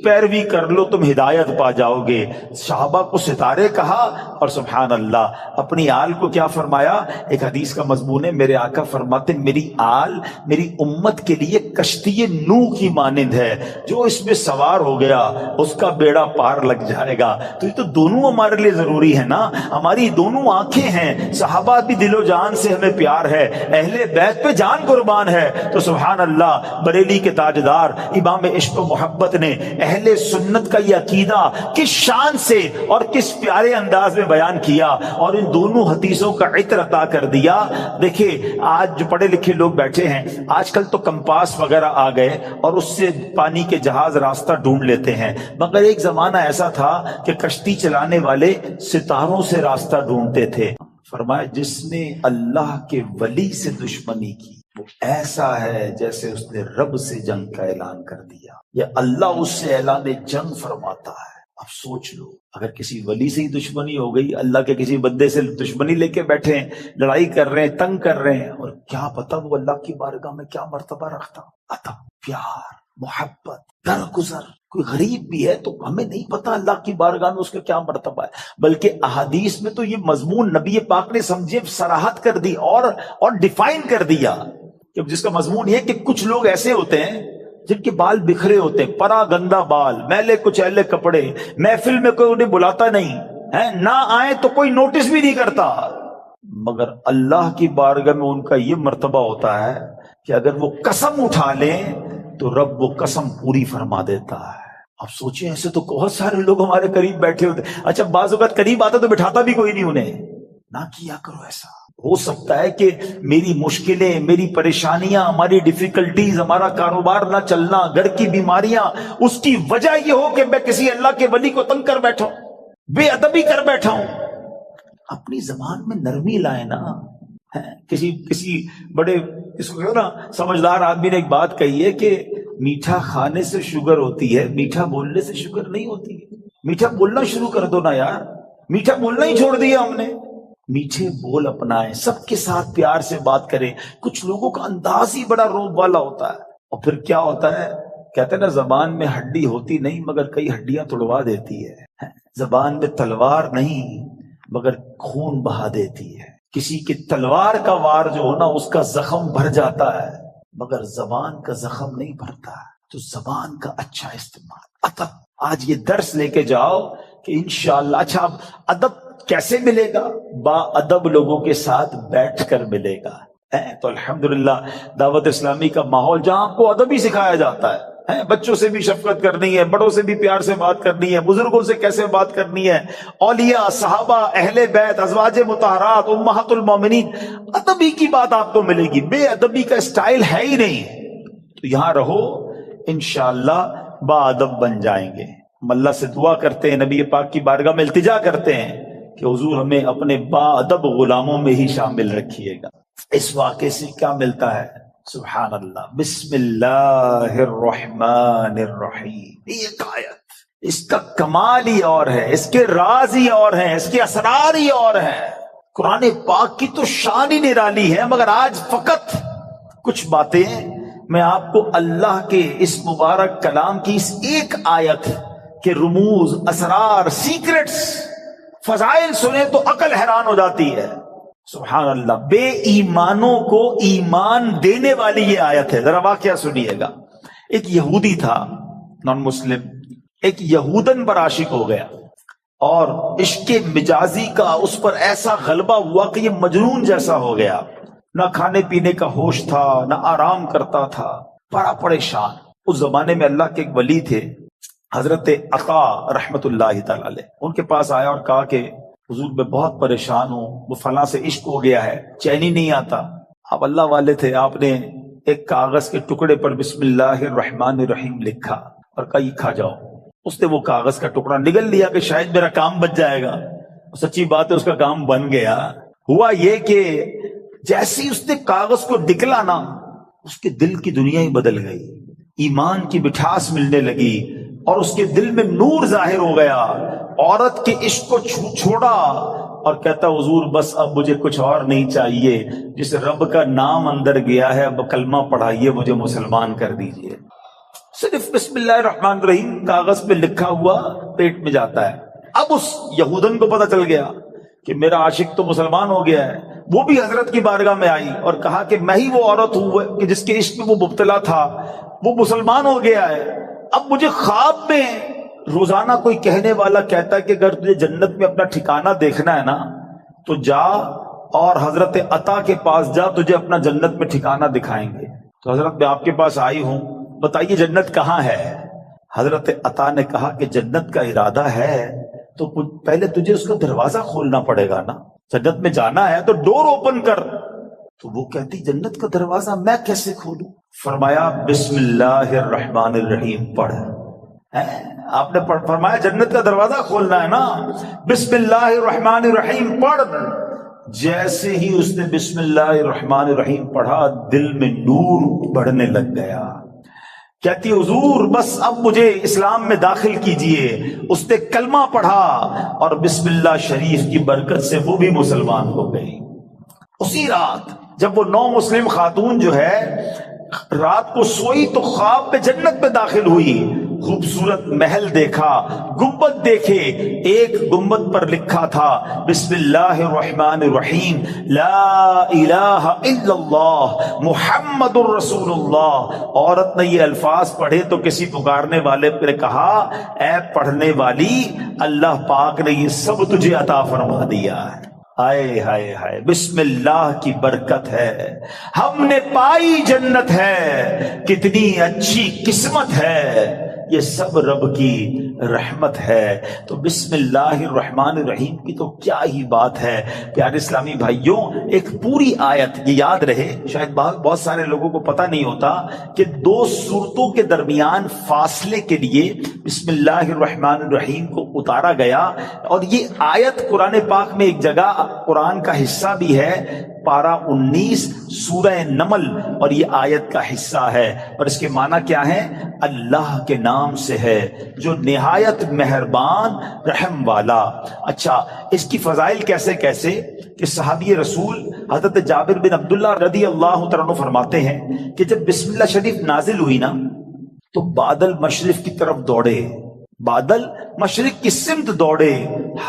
پیروی کر لو تم ہدایت پا جاؤ گے۔ صحابہ کو ستارے کہا اور سبحان اللہ اپنی آل کو کیا فرمایا؟ ایک حدیث کا مضمون ہے، میرے آقا فرماتے میری آل میری امت کے لیے کشتی نوح کی مانند ہے، جو اس میں سوار ہو گیا اس کا بیڑا پار لگ جائے گا۔ تو یہ تو دونوں ہمارے لیے ضروری ہے نا، ہماری دونوں آنکھیں ہیں، صحابہ بھی دل و جان سے ہمیں پیار ہے، اہل بیت پہ جان قربان ہے۔ تو سبحان اللہ بریلی کے تاجدار امام عشق و محبت نے اہل سنت کا یہ عقیدہ کس شان سے اور کس پیارے انداز میں بیان کیا اور ان دونوں حدیثوں کا عطر عطا کر دیا۔ دیکھیں آج جو پڑھے لکھے لوگ بیٹھے ہیں، آج کل تو کمپاس وغیرہ آ گئے اور اس سے پانی کے جہاز راستہ ڈھونڈ لیتے ہیں، مگر ایک زمانہ ایسا تھا کہ کشتی چلانے والے ستاروں سے راستہ ڈھونڈتے تھے۔ فرمایا جس نے اللہ کے ولی سے دشمنی کی وہ ایسا ہے جیسے اس نے رب سے جنگ کا اعلان کر دیا، یا اللہ اس سے اعلان جنگ فرماتا ہے۔ اب سوچ لو اگر کسی ولی سے ہی دشمنی ہو گئی، اللہ کے کسی بندے سے دشمنی لے کے بیٹھے ہیں، لڑائی کر رہے ہیں، تنگ کر رہے ہیں، اور کیا پتا وہ اللہ کی بارگاہ میں کیا مرتبہ رکھتا، ادب، پیار، محبت، درگزر۔ کوئی غریب بھی ہے تو ہمیں نہیں پتا اللہ کی بارگاہ میں اس کا کیا مرتبہ ہے، بلکہ احادیث میں تو یہ مضمون نبی پاک نے سمجھے صراحت کر دی اور ڈیفائن کر دیا، کہ جس کا مضمون یہ کہ کچھ لوگ ایسے ہوتے ہیں جن کے بال بکھرے ہوتے ہیں، پرا گندا بال، میلے کچیلے کپڑے، محفل میں کوئی انہیں بلاتا نہیں ہے، نہ آئے تو کوئی نوٹس بھی نہیں کرتا، مگر اللہ کی بارگاہ میں ان کا یہ مرتبہ ہوتا ہے کہ اگر وہ قسم اٹھا لیں تو رب وہ قسم پوری فرما دیتا ہے۔ اب سوچیں ایسے تو بہت سارے لوگ ہمارے قریب بیٹھے ہوتے، اچھا بعض اوقات قریب آتا تو بٹھاتا بھی کوئی نہیں انہیں، نہ کیا کرو ایسا۔ ہو سکتا ہے کہ میری مشکلیں، میری پریشانیاں، ہماری ڈیفیکلٹیز، ہمارا کاروبار نہ چلنا، گھر کی بیماریاں، اس کی وجہ یہ ہو کہ میں کسی اللہ کے ولی کو تنگ کر بیٹھا ہوں، بے ادبی کر بیٹھا ہوں۔ اپنی زبان میں نرمی لائے نا۔ کسی بڑے اس کو نا سمجھدار آدمی نے ایک بات کہی ہے کہ میٹھا کھانے سے شوگر ہوتی ہے، میٹھا بولنے سے شوگر نہیں ہوتی ہے۔ میٹھا بولنا شروع کر دو نا یار، میٹھا بولنا ہی چھوڑ دیا ہم نے۔ میٹھے بول اپنائیں، سب کے ساتھ پیار سے بات کریں۔ کچھ لوگوں کا انداز ہی بڑا روب والا ہوتا ہے، اور پھر کیا ہوتا ہے، کہتے ہیں نا زبان میں ہڈی ہوتی نہیں مگر کئی ہڈیاں توڑوا دیتی ہے۔ زبان میں تلوار نہیں مگر خون بہا دیتی ہے۔ کسی کی تلوار کا وار جو ہونا اس کا زخم بھر جاتا ہے، مگر زبان کا زخم نہیں بھرتا۔ تو زبان کا اچھا استعمال، ادب۔ آج یہ درس لے کے جاؤ کہ انشاءاللہ۔ اچھا ادب کیسے ملے گا؟ با ادب لوگوں کے ساتھ بیٹھ کر ملے گا۔ تو الحمدللہ دعوت اسلامی کا ماحول جہاں آپ کو ادب ہی سکھایا جاتا ہے، بچوں سے بھی شفقت کرنی ہے، بڑوں سے بھی پیار سے بات کرنی ہے، بزرگوں سے کیسے بات کرنی ہے، اولیاء، صحابہ، اہل بیت، ازواج مطہرات، امہات المومنین، ادبی کی بات آپ کو ملے گی۔ بے ادبی کا سٹائل ہے ہی نہیں۔ تو یہاں رہو، انشاءاللہ با ادب بن جائیں گے۔ ہم اللہ سے دعا کرتے ہیں، نبی پاک کی بارگاہ میں التجا کرتے ہیں کہ حضور ہمیں اپنے با ادب غلاموں میں ہی شامل رکھیے گا۔ اس واقعے سے کیا ملتا ہے؟ سبحان اللہ، بسم اللہ الرحمن الرحیم۔ ایک آیت، اس کا کمال ہی اور ہے، اس کے راز ہی اور ہیں، اس کے اسرار ہی اور ہیں۔ قرآن پاک کی تو شان ہی نرالی ہے، مگر آج فقط کچھ باتیں میں آپ کو اللہ کے اس مبارک کلام کی اس ایک آیت کے رموز، اسرار، سیکرٹس، فضائل سنیں تو عقل حیران ہو جاتی ہے۔ سبحان اللہ، بے ایمانوں کو ایمان دینے والی یہ آیت ہے۔ ذرا واقعہ سنیے گا۔ ایک یہودی تھا، نان مسلم، ایک یہودن پر عاشق ہو گیا، اور عشق مجازی کا اس پر ایسا غلبہ ہوا کہ یہ مجنون جیسا ہو گیا۔ نہ کھانے پینے کا ہوش تھا، نہ آرام کرتا تھا، بڑا پریشان۔ اس زمانے میں اللہ کے ایک ولی تھے، حضرت عطا رحمت اللہ تعالی علیہ۔ ان کے پاس آیا اور کہا کہ حضور میں بہت پریشان ہوں، وہ فلاں سے عشق ہو گیا ہے، چین ہی نہیں آتا۔ آپ اللہ والے تھے، آپ نے ایک کاغذ کے ٹکڑے پر بسم اللہ الرحمن الرحیم لکھا اور کہا یہ کھا جاؤ۔ اس نے وہ کاغذ کا ٹکڑا نگل لیا کہ شاید میرا کام بچ جائے گا۔ سچی بات ہے، اس کا کام بن گیا۔ ہوا یہ کہ جیسے ہی اس نے کاغذ کو نکلا نا، اس کے دل کی دنیا ہی بدل گئی، ایمان کی مٹھاس ملنے لگی، اور اس کے دل میں نور ظاہر ہو گیا۔ عورت کے عشق کو چھوڑا اور کہتا حضور بس اب مجھے کچھ اور نہیں چاہیے، جس رب کا نام اندر گیا ہے اب کلمہ پڑھائیے، مجھے مسلمان کر دیجئے۔ صرف بسم اللہ الرحمن الرحیم کاغذ پہ لکھا ہوا پیٹ میں جاتا ہے۔ اب اس یہودن کو پتا چل گیا کہ میرا عاشق تو مسلمان ہو گیا ہے، وہ بھی حضرت کی بارگاہ میں آئی اور کہا کہ میں ہی وہ عورت ہوں کہ جس کے عشق میں وہ مبتلا تھا، وہ مسلمان ہو گیا ہے۔ اب مجھے خواب میں روزانہ کوئی کہنے والا کہتا ہے کہ اگر تجھے جنت میں اپنا ٹھکانہ دیکھنا ہے نا تو جا اور حضرت عطا کے پاس جا، تجھے اپنا جنت میں ٹھکانہ دکھائیں گے۔ تو حضرت میں آپ کے پاس آئی ہوں، بتائیے جنت کہاں ہے؟ حضرت عطا نے کہا کہ جنت کا ارادہ ہے تو پہلے تجھے اس کا دروازہ کھولنا پڑے گا نا، جنت میں جانا ہے تو ڈور اوپن کر۔ تو وہ کہتی جنت کا دروازہ میں کیسے کھولوں؟ فرمایا بسم اللہ الرحمن الرحیم پڑھ۔ آپ نے فرمایا جنت کا دروازہ کھولنا ہے نا، بسم اللہ الرحمن الرحیم پڑھ۔ جیسے ہی اس نے بسم اللہ الرحمن الرحیم پڑھا دل میں نور بڑھنے لگ گیا۔ کہتی حضور بس اب مجھے اسلام میں داخل کیجئے۔ اس نے کلمہ پڑھا اور بسم اللہ شریف کی برکت سے وہ بھی مسلمان ہو گئی۔ اسی رات جب وہ نو مسلم خاتون جو ہے رات کو سوئی تو خواب میں جنت میں داخل ہوئی، خوبصورت محل دیکھا، گنبد دیکھے، ایک گنبد پر لکھا تھا بسم اللہ الرحمن الرحیم لا الہ الا اللہ محمد الرسول اللہ۔ عورت نے یہ الفاظ پڑھے تو کسی پکارنے والے نے کہا اے پڑھنے والی، اللہ پاک نے یہ سب تجھے عطا فرما دیا ہے۔ آئے ہائے ہائے، بسم اللہ کی برکت ہے، ہم نے پائی جنت ہے، کتنی اچھی قسمت ہے، یہ سب رب کی رحمت ہے۔ تو بسم اللہ الرحمن الرحیم کی تو کیا ہی بات ہے۔ پیارے اسلامی بھائیوں، ایک پوری آیت، یہ یاد رہے، شاید بہت سارے لوگوں کو پتہ نہیں ہوتا کہ دو سورتوں کے درمیان فاصلے کے لیے بسم اللہ الرحمن الرحیم کو اتارا گیا، اور یہ آیت قرآن پاک میں ایک جگہ قرآن کا حصہ بھی ہے، پارہ 19 سورہ نمل، اور یہ آیت کا حصہ ہے، اور اس کے معنی کیا ہے؟ اللہ کے نام سے ہے جو نہایت مہربان رحم والا۔ اچھا، اس کی فضائل کیسے کہ صحابی رسول حضرت جابر بن عبداللہ رضی اللہ تعالیٰ عنہ فرماتے ہیں کہ جب بسم اللہ شریف نازل ہوئی نا تو بادل مشرق کی طرف دوڑے، بادل مشرق کی سمت دوڑے،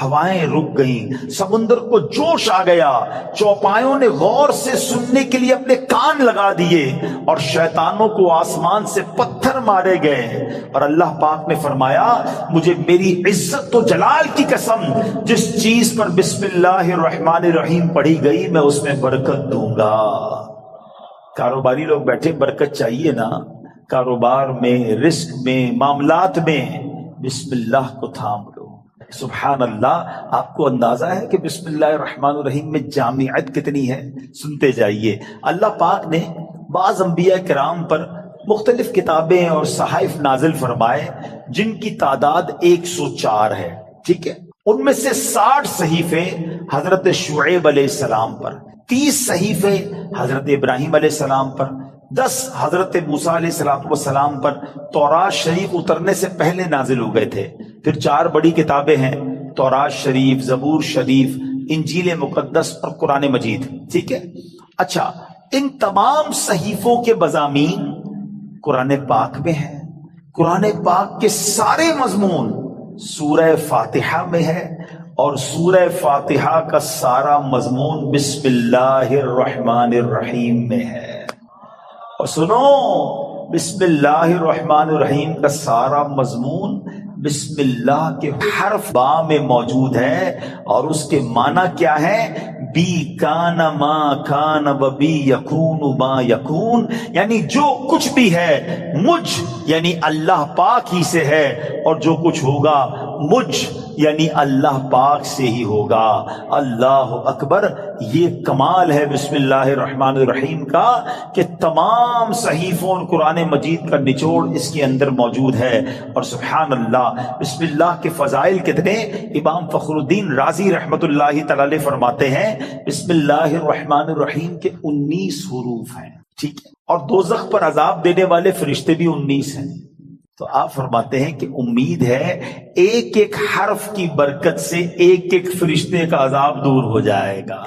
ہوائیں رک گئیں، سمندر کو جوش آ گیا، چوپایوں نے غور سے سننے کے لیے اپنے کان لگا دیے، اور شیطانوں کو آسمان سے پتھر مارے گئے، اور اللہ پاک نے فرمایا مجھے میری عزت و جلال کی قسم، جس چیز پر بسم اللہ الرحمن الرحیم پڑھی گئی میں اس میں برکت دوں گا۔ کاروباری لوگ بیٹھے، برکت چاہیے نا، کاروبار میں، رزق میں، معاملات میں بسم اللہ کو تھام لو۔ سبحان اللہ، آپ کو اندازہ ہے کہ بسم اللہ الرحمن الرحیم میں جامعت کتنی ہے؟ سنتے جائیے۔ اللہ پاک نے بعض انبیاء کرام پر مختلف کتابیں اور صحائف نازل فرمائے جن کی تعداد 104 ہے، ٹھیک ہے؟ ان میں سے 60 صحیفے حضرت شعیب علیہ السلام پر، 30 صحیفے حضرت ابراہیم علیہ السلام پر، 10 حضرت موسیٰ علیہ السلام پر تورات شریف اترنے سے پہلے نازل ہو گئے تھے۔ پھر 4 بڑی کتابیں ہیں، تورات شریف، زبور شریف، انجیل مقدس اور قرآن مجید، ٹھیک ہے؟ اچھا، ان تمام صحیفوں کے مضامین قرآن پاک میں ہیں۔ قرآن پاک کے سارے مضمون سورہ فاتحہ میں ہے، اور سورہ فاتحہ کا سارا مضمون بسم اللہ الرحمن الرحیم میں ہے۔ اور سنو، بسم اللہ الرحمن الرحیم کا سارا مضمون بسم اللہ کے حرف با میں موجود ہے، اور اس کے معنی کیا ہے؟ بی کان ما کان و بی یکون ما یکون، یعنی جو کچھ بھی ہے مجھ یعنی اللہ پاک ہی سے ہے، اور جو کچھ ہوگا مجھ یعنی اللہ پاک سے ہی ہوگا۔ اللہ اکبر، یہ کمال ہے بسم اللہ الرحمن الرحیم کا کہ تمام صحیفوں اور قرآن مجید کا نچوڑ اس کے اندر موجود ہے۔ اور سبحان اللہ، بسم اللہ کے فضائل کتنے! امام فخر الدین رازی رحمت اللہ تعالی علیہ فرماتے ہیں بسم اللہ الرحمن الرحیم کے 19 حروف ہیں، ٹھیک ہے؟ اور دوزخ پر عذاب دینے والے فرشتے بھی 19 ہیں۔ تو آپ فرماتے ہیں کہ امید ہے ایک ایک حرف کی برکت سے ایک ایک فرشتے کا عذاب دور ہو جائے گا۔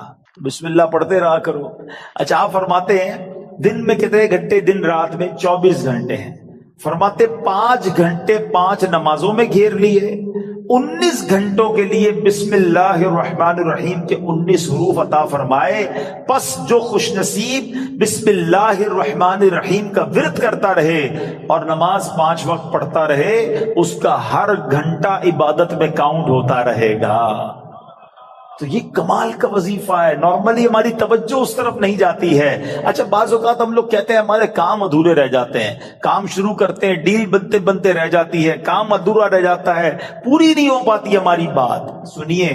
بسم اللہ پڑھتے رہا کرو۔ اچھا، آپ فرماتے ہیں دن میں کتنے گھنٹے؟ دن رات میں 24 گھنٹے ہیں۔ فرماتے 5 گھنٹے 5 نمازوں میں گھیر لیے، 19 گھنٹوں کے لیے بسم اللہ الرحمن الرحیم کے 19 حروف عطا فرمائے۔ پس جو خوش نصیب بسم اللہ الرحمن الرحیم کا ورد کرتا رہے اور نماز 5 وقت پڑھتا رہے، اس کا ہر گھنٹہ عبادت میں کاؤنٹ ہوتا رہے گا۔ تو یہ کمال کا وظیفہ ہے، نارملی ہماری توجہ اس طرف نہیں جاتی ہے۔ اچھا بعض اوقات ہم لوگ کہتے ہیں ہمارے کام ادھورے رہ جاتے ہیں، کام شروع کرتے ہیں، ڈیل بنتے بنتے رہ جاتی ہے، کام ادھورا رہ جاتا ہے، پوری نہیں ہو پاتی ہماری بات۔ سنیے،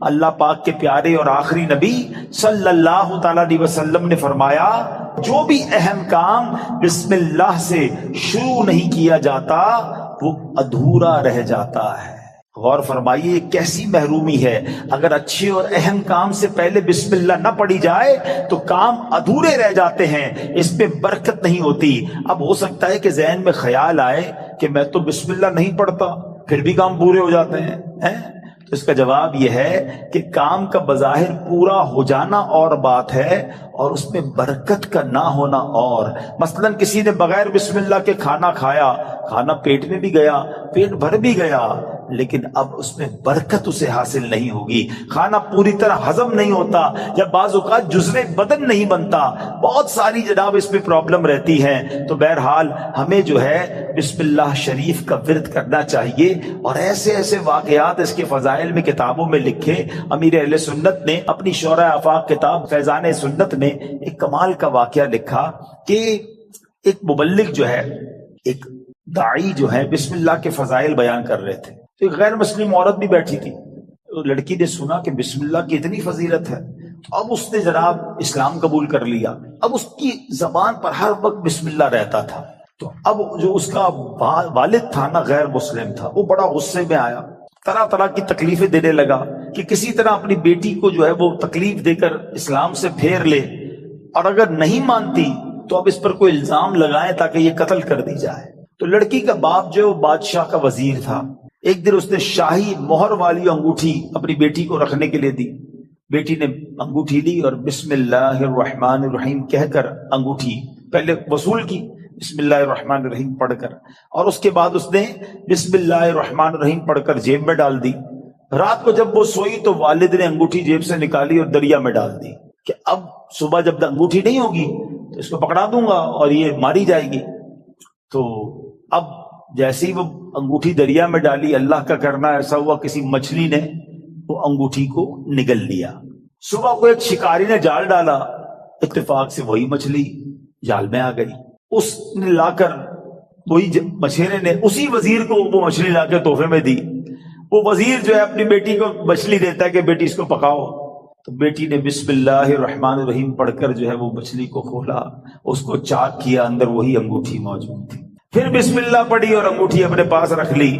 اللہ پاک کے پیارے اور آخری نبی صلی اللہ تعالی علیہ وسلم نے فرمایا، جو بھی اہم کام بسم اللہ سے شروع نہیں کیا جاتا وہ ادھورا رہ جاتا ہے۔ غور فرمائیے کیسی محرومی ہے، اگر اچھے اور اہم کام سے پہلے بسم اللہ نہ پڑھی جائے تو کام ادھورے رہ جاتے ہیں، اس پہ برکت نہیں ہوتی۔ اب ہو سکتا ہے کہ ذہن میں خیال آئے کہ میں تو بسم اللہ نہیں پڑھتا پھر بھی کام پورے ہو جاتے ہیں، تو اس کا جواب یہ ہے کہ کام کا بظاہر پورا ہو جانا اور بات ہے، اور اس میں برکت کا نہ ہونا اور۔ مثلا کسی نے بغیر بسم اللہ کے کھانا کھایا، کھانا پیٹ میں بھی گیا، پیٹ بھر بھی گیا، لیکن اب اس میں برکت اسے حاصل نہیں ہوگی، کھانا پوری طرح ہضم نہیں ہوتا، یا بعض اوقات جزو بدن نہیں بنتا، بہت ساری جناب اس میں پرابلم رہتی ہے۔ تو بہرحال ہمیں جو ہے بسم اللہ شریف کا ورد کرنا چاہیے، اور ایسے ایسے واقعات اس کے فضائل میں کتابوں میں لکھے۔ امیر اہل سنت نے اپنی شورۂ آفاق کتاب فیضان سنت میں ایک کمال کا واقعہ لکھا کہ ایک مبلغ جو ہے، ایک داعی جو ہے، بسم اللہ کے فضائل بیان کر رہے تھے، تو ایک غیر مسلم عورت بھی بیٹھی تھی۔ لڑکی نے سنا کہ بسم اللہ کی اتنی فضیلت ہے، تو اب اس نے جناب اسلام قبول کر لیا۔ اب اس کی زبان پر ہر وقت بسم اللہ رہتا تھا، تو اب جو اس کا والد تھا نا، غیر مسلم تھا، وہ بڑا غصے میں آیا، طرح طرح کی تکلیفیں دینے لگا کہ کسی طرح اپنی بیٹی کو جو ہے وہ تکلیف دے کر اسلام سے پھیر لے، اور اگر نہیں مانتی تو اب اس پر کوئی الزام لگائیں تاکہ یہ قتل کر دی جائے۔ تو لڑکی کا باپ جو بادشاہ کا وزیر تھا، ایک دن اس نے شاہی مہر والی انگوٹھی اپنی بیٹی کو رکھنے کے لیے دی۔ بیٹی نے انگوٹھی لی اور بسم اللہ الرحمن الرحیم کہہ کر انگوٹھی پہلے وصول کی، بسم اللہ الرحمن الرحیم پڑھ کر، اور اس کے بعد اس نے بسم اللہ الرحمن الرحیم پڑھ کر جیب میں ڈال دی۔ رات کو جب وہ سوئی تو والد نے انگوٹھی جیب سے نکالی اور دریا میں ڈال دی کہ اب صبح جب انگوٹھی نہیں ہوگی تو اس کو پکڑا دوں گا اور یہ ماری جائے گی۔ تو اب جیسے ہی وہ انگوٹھی دریا میں ڈالی، اللہ کا کرنا ایسا ہوا کسی مچھلی نے وہ انگوٹھی کو نگل لیا۔ صبح کو ایک شکاری نے جال ڈالا، اتفاق سے وہی مچھلی جال میں آ گئی۔ اس نے لا کر وہی مچھیرے نے اسی وزیر کو وہ مچھلی لا کے تحفے میں دی۔ وہ وزیر جو ہے اپنی بیٹی کو مچھلی دیتا ہے کہ بیٹی اس کو پکاؤ، تو بیٹی نے بسم اللہ الرحمن الرحیم پڑھ کر جو ہے وہ مچھلی کو کھولا، اس کو چاک کیا، اندر وہی انگوٹھی موجود تھی۔ پھر بسم اللہ پڑھی اور انگوٹھی اپنے پاس رکھ لی۔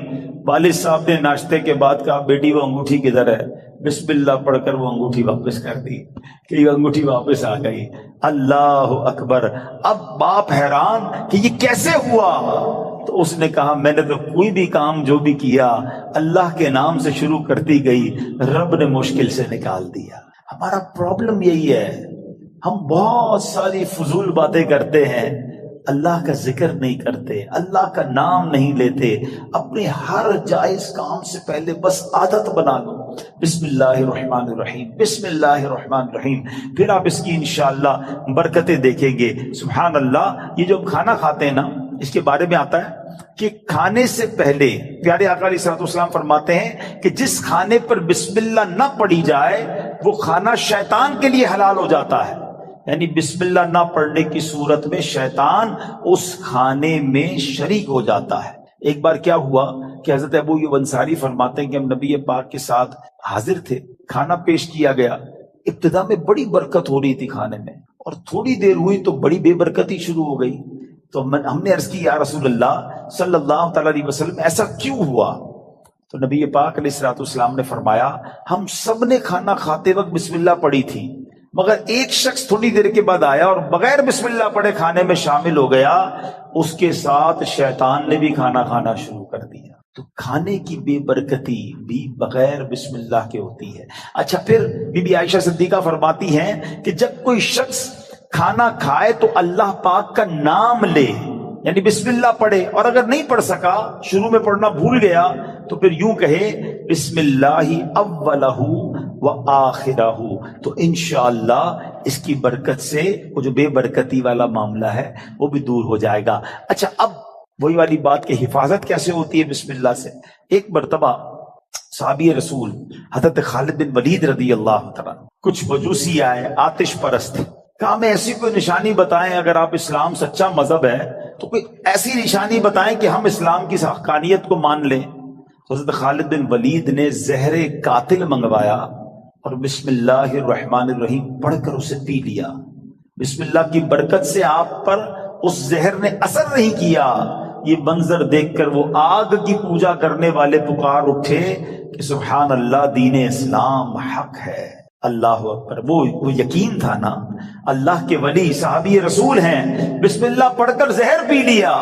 والد صاحب نے ناشتے کے بعد کہا بیٹی وہ انگوٹھی کدھر ہے؟ بسم اللہ پڑھ کر وہ انگوٹھی واپس کر دی کہ یہ انگوٹھی واپس آ گئی۔ اللہ اکبر! اب باپ حیران کہ یہ کیسے ہوا؟ تو اس نے کہا میں نے تو کوئی بھی کام جو بھی کیا اللہ کے نام سے شروع کرتی گئی، رب نے مشکل سے نکال دیا۔ ہمارا پرابلم یہی ہے، ہم بہت ساری فضول باتیں کرتے ہیں، اللہ کا ذکر نہیں کرتے، اللہ کا نام نہیں لیتے، اپنے ہر جائز کام سے پہلے بس عادت بنا لو بسم اللہ الرحمن الرحیم، بسم اللہ الرحمن الرحیم، پھر آپ اس کی انشاءاللہ برکتیں دیکھیں گے۔ سبحان اللہ! یہ جو کھانا کھاتے ہیں نا، اس کے بارے میں آتا ہے کہ کھانے سے پہلے پیارے آقا علیہ الصلوۃ والسلام فرماتے ہیں کہ جس کھانے پر بسم اللہ نہ پڑھی جائے وہ کھانا شیطان کے لیے حلال ہو جاتا ہے، یعنی بسم اللہ نہ پڑھنے کی صورت میں شیطان اس کھانے میں شریک ہو جاتا ہے۔ ایک بار کیا ہوا کہ حضرت ابو ایوب انصاری فرماتے ہیں کہ ہم نبی پاک کے ساتھ حاضر تھے، کھانا پیش کیا گیا، ابتدا میں بڑی برکت ہو رہی تھی کھانے میں، اور تھوڑی دیر ہوئی تو بڑی بے برکتی شروع ہو گئی۔ تو ہم نے عرض کی یا رسول اللہ صلی اللہ تعالی علیہ وسلم ایسا کیوں ہوا؟ تو نبی پاک علیہ الصلوۃ والسلام نے فرمایا ہم سب نے کھانا کھاتے وقت بسم اللہ پڑھی تھی، مگر ایک شخص تھوڑی دیر کے بعد آیا اور بغیر بسم اللہ پڑھے کھانے میں شامل ہو گیا، اس کے ساتھ شیطان نے بھی کھانا کھانا شروع کر دیا۔ تو کھانے کی بے برکتی بھی بغیر بسم اللہ کے ہوتی ہے۔ اچھا، پھر بی بی عائشہ صدیقہ فرماتی ہیں کہ جب کوئی شخص کھانا کھائے تو اللہ پاک کا نام لے یعنی بسم اللہ پڑھے، اور اگر نہیں پڑھ سکا، شروع میں پڑھنا بھول گیا، تو پھر یوں کہے بسم اللہ اولہ و آخرہ، تو انشاءاللہ اس کی برکت سے وہ جو بے برکتی والا معاملہ ہے وہ بھی دور ہو جائے گا۔ اچھا، اب وہی والی بات کہ حفاظت کیسے ہوتی ہے بسم اللہ سے۔ ایک مرتبہ صحابی رسول حضرت خالد بن ولید رضی اللہ تعالیٰ، کچھ مجوسی آئے آتش پرست، کہا ہمیں ایسی کوئی نشانی بتائیں، اگر آپ اسلام سچا مذہب ہے تو کوئی ایسی نشانی بتائیں کہ ہم اسلام کی حقانیت کو مان لیں۔ حضرت خالد بن ولید نے زہر قاتل منگوایا اور بسم اللہ الرحمن الرحیم پڑھ کر اسے پی لیا۔ بسم اللہ کی برکت سے آپ پر اس زہر نے اثر نہیں کیا۔ یہ منظر دیکھ کر وہ آگ کی پوجا کرنے والے پکار اٹھے کہ سبحان اللہ، دین اسلام حق ہے، اللہ اکبر۔ وہ یقین تھا نا، اللہ کے ولی صحابی رسول ہیں، بسم اللہ پڑھ کر زہر پی لیا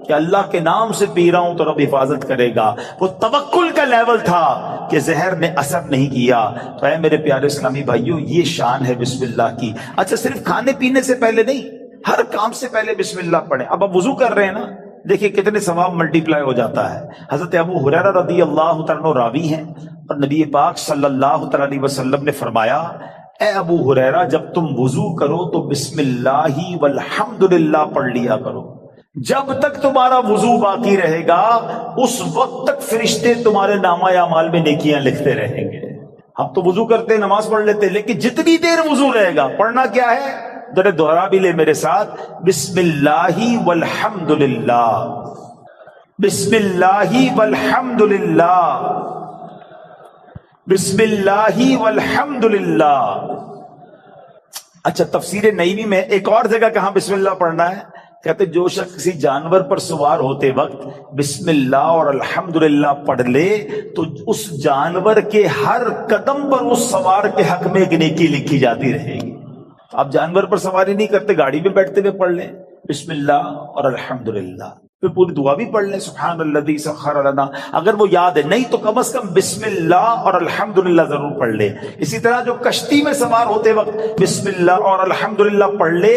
کہ اللہ کے نام سے پی رہا ہوں تو رب حفاظت کرے گا۔ وہ توکل کا لیول تھا کہ زہر نے اثر نہیں کیا۔ تو اے میرے پیارے اسلامی بھائیوں، یہ شان ہے بسم اللہ کی۔ اچھا، صرف کھانے پینے سے پہلے نہیں، ہر کام سے پہلے بسم اللہ پڑھیں۔ اب آپ وضو کر رہے ہیں نا، دیکھیں کتنے ثواب ملٹی پلائی ہو جاتا ہے۔ حضرت ابو ہریرہ رضی اللہ تعالیٰ راوی ہیں، اور نبی پاک صلی اللہ تعالیٰ علیہ وسلم نے فرمایا، اے ابو ہریرہ، جب تم وضو کرو تو بسم اللہ والحمدللہ پڑھ لیا کرو۔ جب تک تمہارا وضو باقی رہے گا اس وقت تک فرشتے تمہارے نامہ اعمال میں نیکیاں لکھتے رہیں گے۔ ہم تو وضو کرتے نماز پڑھ لیتے، لیکن جتنی دیر وضو رہے گا پڑھنا کیا ہے، ذرا دوہرا بھی لے میرے ساتھ، بسم اللہ والحمدللہ، بسم اللہ والحمدللہ، بسم اللہ والحمدللہ۔ اچھا، تفسیر نعیمی میں ایک اور جگہ کہاں بسم اللہ پڑھنا ہے، کہتے جو شخص کسی جانور پر سوار ہوتے وقت بسم اللہ اور الحمدللہ پڑھ لے تو اس جانور کے ہر قدم پر اس سوار کے حق میں ایک نیکی لکھی جاتی رہے گی۔ آپ جانور پر سواری نہیں کرتے، گاڑی میں بیٹھتے ہوئے پڑھ لیں بسم اللہ اور الحمدللہ، پھر پوری دعا بھی پڑھ لیں سبحان الذی سخر لنا، اگر وہ یاد ہے، نہیں تو کم از کم بسم اللہ اور الحمدللہ ضرور پڑھ لے۔ اسی طرح جو کشتی میں سوار ہوتے وقت بسم اللہ اور الحمدللہ پڑھ لے،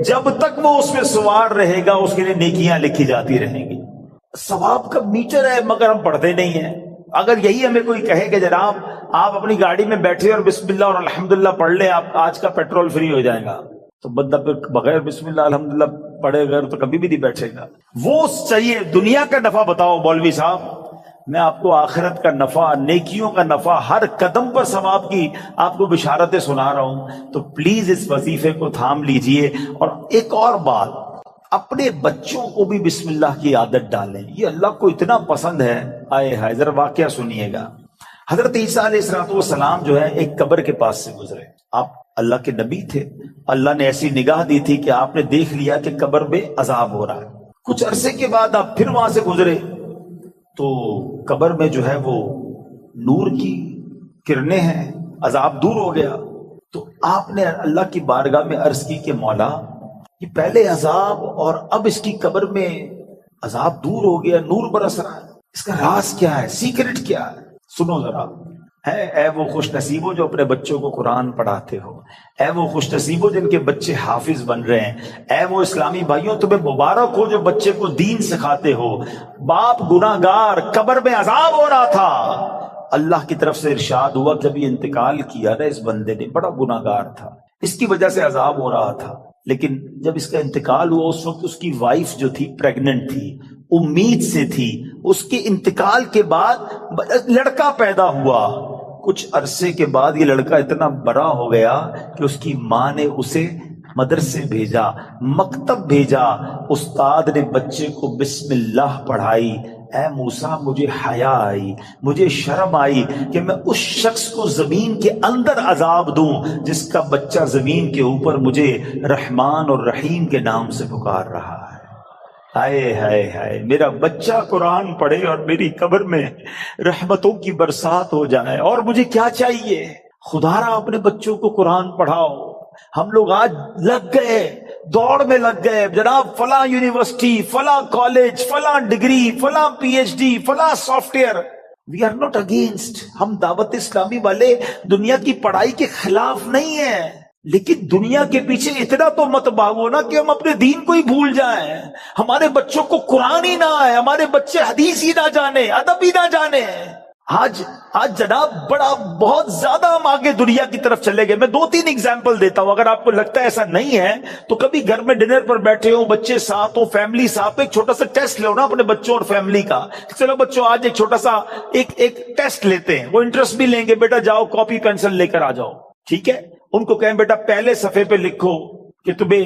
جب تک وہ اس میں سوار رہے گا اس کے لیے نیکیاں لکھی جاتی رہیں گی۔ ثواب کا میٹر ہے، مگر ہم پڑھتے نہیں ہیں۔ اگر یہی ہمیں کوئی کہے کہ جناب آپ اپنی گاڑی میں بیٹھے اور بسم اللہ اور الحمدللہ پڑھ لیں، آپ آج کا پیٹرول فری ہو جائے گا، تو بندہ پھر بغیر بسم اللہ الحمدللہ پڑھے گا تو کبھی بھی نہیں بیٹھے گا۔ وہ چاہیے دنیا کا نفع بتاؤ مولوی صاحب، میں آپ کو آخرت کا نفع، نیکیوں کا نفع، ہر قدم پر ثواب کی آپ کو بشارتیں سنا رہا ہوں، تو پلیز اس وظیفے کو تھام لیجئے۔ اور ایک اور بات، اپنے بچوں کو بھی بسم اللہ کی عادت ڈالیں، یہ اللہ کو اتنا پسند ہے۔ آئے ہائے، ذرا واقعہ سنیے گا۔ حضرت عیسیٰ علیہ السلام جو ہے ایک قبر کے پاس سے گزرے، آپ اللہ کے نبی تھے، اللہ نے ایسی نگاہ دی تھی کہ آپ نے دیکھ لیا کہ قبر میں عذاب ہو رہا ہے۔ کچھ عرصے کے بعد آپ پھر وہاں سے گزرے تو قبر میں جو ہے وہ نور کی کرنیں ہیں، عذاب دور ہو گیا۔ تو آپ نے اللہ کی بارگاہ میں عرض کی کہ مولا، یہ پہلے عذاب اور اب اس کی قبر میں عذاب دور ہو گیا، نور برس رہا ہے، اس کا راز کیا ہے، سیکرٹ کیا ہے؟ سنو ذرا۔ اے وہ خوش نصیبوں جو اپنے بچوں کو قرآن پڑھاتے ہو، اے وہ خوش نصیبوں جن کے بچے حافظ بن رہے ہیں، اے وہ اسلامی بھائیوں تمہیں مبارک ہو جو بچے کو دین سکھاتے ہو۔ باپ گناہگار، قبر میں عذاب ہو رہا تھا، اللہ کی طرف سے ارشاد ہوا جب یہ انتقال کیا نا اس بندے نے، بڑا گناہگار تھا، اس کی وجہ سے عذاب ہو رہا تھا، لیکن جب اس کا انتقال ہوا اس وقت اس کی وائف جو تھی پریگننٹ تھی، امید سے تھی، اس کے انتقال کے بعد لڑکا پیدا ہوا۔ کچھ عرصے کے بعد یہ لڑکا اتنا بڑا ہو گیا کہ اس کی ماں نے اسے مدرسے بھیجا، مکتب بھیجا، استاد نے بچے کو بسم اللہ پڑھائی۔ اے موسیٰ، مجھے حیا آئی، مجھے شرم آئی کہ میں اس شخص کو زمین کے اندر عذاب دوں جس کا بچہ زمین کے اوپر مجھے رحمان اور رحیم کے نام سے پکار رہا ہے۔ ہائے ہائے ہائے، میرا بچہ قرآن پڑھے اور میری قبر میں رحمتوں کی برسات ہو جائے، اور مجھے کیا چاہیے؟ خدا را اپنے بچوں کو قرآن پڑھاؤ۔ ہم لوگ آج لگ گئے، دوڑ میں لگ گئے، جناب فلاں یونیورسٹی، فلاں کالج، فلاں ڈگری، فلاں پی ایچ ڈی، فلاں software. We are not against, ہم دعوت اسلامی والے دنیا کی پڑھائی کے خلاف نہیں ہیں، لیکن دنیا کے پیچھے اتنا تو مت بھاگو نا کہ ہم اپنے دین کو ہی بھول جائیں، ہمارے بچوں کو قرآن ہی نہ آئے، ہمارے بچے حدیث ہی نہ جانے، ادب ہی نہ جانے۔ آج جناب بہت زیادہ ہم آگے دنیا کی طرف چلے گئے۔ میں 2-3 ایگزامپل دیتا ہوں، اگر آپ کو لگتا ہے ایسا نہیں ہے تو کبھی گھر میں ڈنر پر بیٹھے ہو، بچے ساتھ ہو، فیملی ساتھ، ایک چھوٹا سا ٹیسٹ لو نا اپنے بچوں اور فیملی کا۔ چلو بچوں آج ایک چھوٹا سا ایک ٹیسٹ لیتے ہیں، وہ انٹرسٹ بھی لیں گے، بیٹا جاؤ کاپی پینسل لے کر آ جاؤ، ٹھیک ہے؟ ان کو کہیں بیٹا پہلے صفحے پہ لکھو کہ تمہیں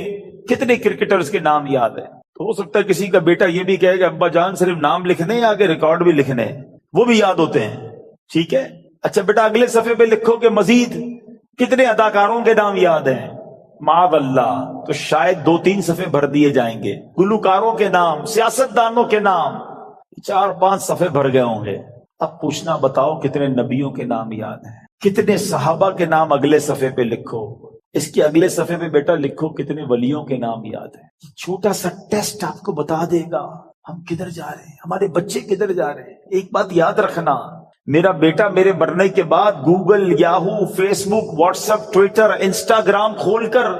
کتنے کرکٹرز کے نام یاد ہیں۔ تو ہو سکتا ہے کسی کا بیٹا یہ بھی کہے کہ ابا جان صرف نام لکھنے یا آگے ریکارڈ بھی لکھنے، وہ بھی یاد ہوتے ہیں، ٹھیک ہے؟ اچھا بیٹا اگلے صفحے پہ لکھو کہ مزید کتنے اداکاروں کے نام یاد ہیں۔ معاذ اللہ، تو شاید 2-3 صفحے بھر دیے جائیں گے، گلوکاروں کے نام، سیاستدانوں کے نام 4-5 صفحے بھر گئے ہوں گے۔ اب پوچھنا بتاؤ کتنے نبیوں کے نام یاد ہیں، کتنے صحابہ کے نام اگلے صفحے پہ لکھو، اس کے اگلے صفحے پہ بیٹا لکھو کتنے ولیوں کے نام یاد ہیں۔ چھوٹا سا ٹیسٹ آپ کو بتا دے گا ہم کدھر جا رہے ہیں، ہمارے بچے کدھر جا رہے ہیں۔ ایک بات یاد رکھنا، میرا بیٹا میرے مرنے کے بعد گوگل، یاہو، فیس بک، واٹس ایپ، ٹویٹر، انسٹاگرام کھول کر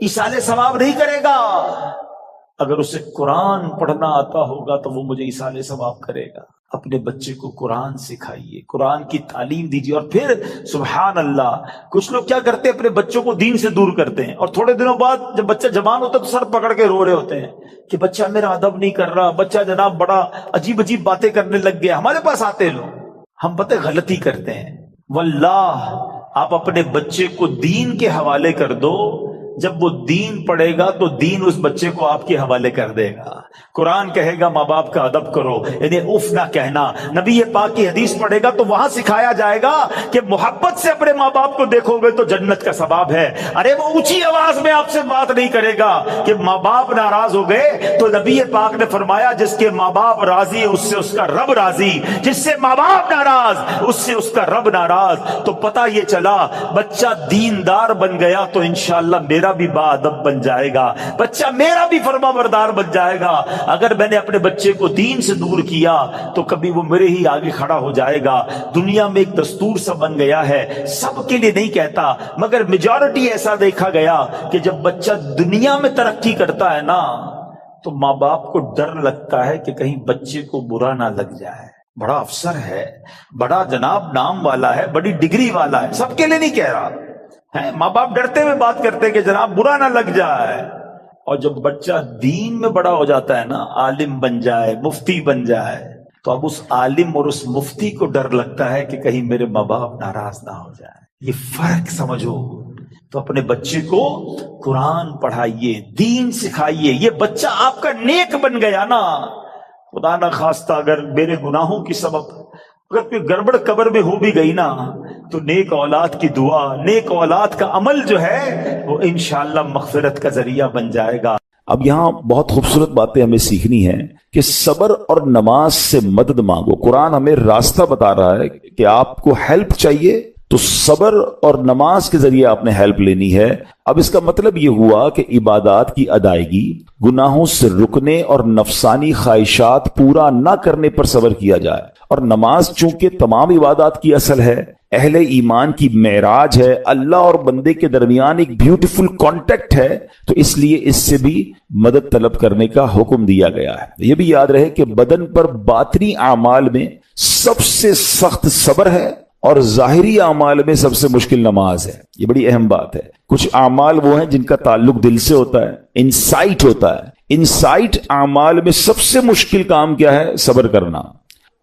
ایصال ثواب نہیں کرے گا۔ اگر اسے قرآن پڑھنا آتا ہوگا تو وہ مجھے ایصال ثواب کرے گا۔ اپنے بچے کو قرآن سکھائیے، قرآن کی تعلیم دیجیے۔ اور پھر سبحان اللہ، کچھ لوگ کیا کرتے ہیں، اپنے بچوں کو دین سے دور کرتے ہیں، اور تھوڑے دنوں بعد جب بچہ جوان ہوتا ہے تو سر پکڑ کے رو رہے ہوتے ہیں کہ بچہ میرا ادب نہیں کر رہا، بچہ جناب بڑا عجیب عجیب باتیں کرنے لگ گیا۔ ہمارے پاس آتے لوگ، ہم پتہ غلطی کرتے ہیں۔ واللہ آپ اپنے بچے کو دین کے حوالے کر دو، جب وہ دین پڑھے گا تو دین اس بچے کو آپ کے حوالے کر دے گا۔ قرآن کہے گا ماں باپ کا ادب کرو، یعنی اف نہ کہنا۔ نبی پاک کی حدیث پڑھے گا تو وہاں سکھایا جائے گا کہ محبت سے اپنے ماں باپ کو دیکھو گے تو جنت کا ثواب ہے۔ ارے وہ اونچی آواز میں آپ سے بات نہیں کرے گا کہ ماں باپ ناراض ہو گئے، تو نبی پاک نے فرمایا جس کے ماں باپ راضی اس سے اس کا رب راضی، جس سے ماں باپ ناراض اس سے اس کا رب ناراض۔ تو پتہ یہ چلا بچہ دیندار بن گیا تو انشاءاللہ میرا بھی با ادب بن جائے گا، بچہ میرا بھی فرما بردار بن جائے گا۔ اگر میں نے اپنے بچے کو دین سے دور کیا تو کبھی وہ میرے ہی آگے کھڑا ہو جائے گا۔ دنیا میں ایک دستور سا بن گیا ہے، سب کے لیے نہیں کہتا مگر میجورٹی ایسا دیکھا گیا کہ جب بچہ دنیا میں ترقی کرتا ہے نا تو ماں باپ کو ڈر لگتا ہے کہ کہیں بچے کو برا نہ لگ جائے۔ بڑا افسر ہے، بڑا جناب نام والا ہے، بڑی ڈگری والا ہے، سب کے لیے نہیں کہہ رہا ہے، ماں باپ ڈرتے ہوئے بات کرتے کہ جناب برا نہ لگ جائے۔ اور جب بچہ دین میں بڑا ہو جاتا ہے نا، عالم بن جائے، مفتی بن جائے، تو اب اس عالم اور اس مفتی کو ڈر لگتا ہے کہ کہیں میرے ماں باپ ناراض نہ ہو جائے۔ یہ فرق سمجھو۔ تو اپنے بچے کو قرآن پڑھائیے، دین سکھائیے۔ یہ بچہ آپ کا نیک بن گیا نا، خدا نہ خواستہ اگر میرے گناہوں کی سبب اگر کوئی گڑبڑ قبر میں ہو بھی گئی نا تو نیک اولاد کی دعا، نیک اولاد کا عمل جو ہے وہ انشاءاللہ مغفرت کا ذریعہ بن جائے گا۔ اب یہاں بہت خوبصورت باتیں ہمیں سیکھنی ہیں کہ صبر اور نماز سے مدد مانگو۔ قرآن ہمیں راستہ بتا رہا ہے کہ آپ کو ہیلپ چاہیے تو صبر اور نماز کے ذریعے آپ نے ہیلپ لینی ہے۔ اب اس کا مطلب یہ ہوا کہ عبادات کی ادائیگی، گناہوں سے رکنے اور نفسانی خواہشات پورا نہ کرنے پر صبر کیا جائے۔ اور نماز چونکہ تمام عبادات کی اصل ہے، اہل ایمان کی معراج ہے، اللہ اور بندے کے درمیان ایک بیوٹیفل کانٹیکٹ ہے، تو اس لیے اس سے بھی مدد طلب کرنے کا حکم دیا گیا ہے۔ یہ بھی یاد رہے کہ بدن پر باطنی اعمال میں سب سے سخت صبر ہے اور ظاہری اعمال میں سب سے مشکل نماز ہے۔ یہ بڑی اہم بات ہے۔ کچھ اعمال وہ ہیں جن کا تعلق دل سے ہوتا ہے، انسائٹ ہوتا ہے۔ انسائٹ اعمال میں سب سے مشکل کام کیا ہے؟ صبر کرنا۔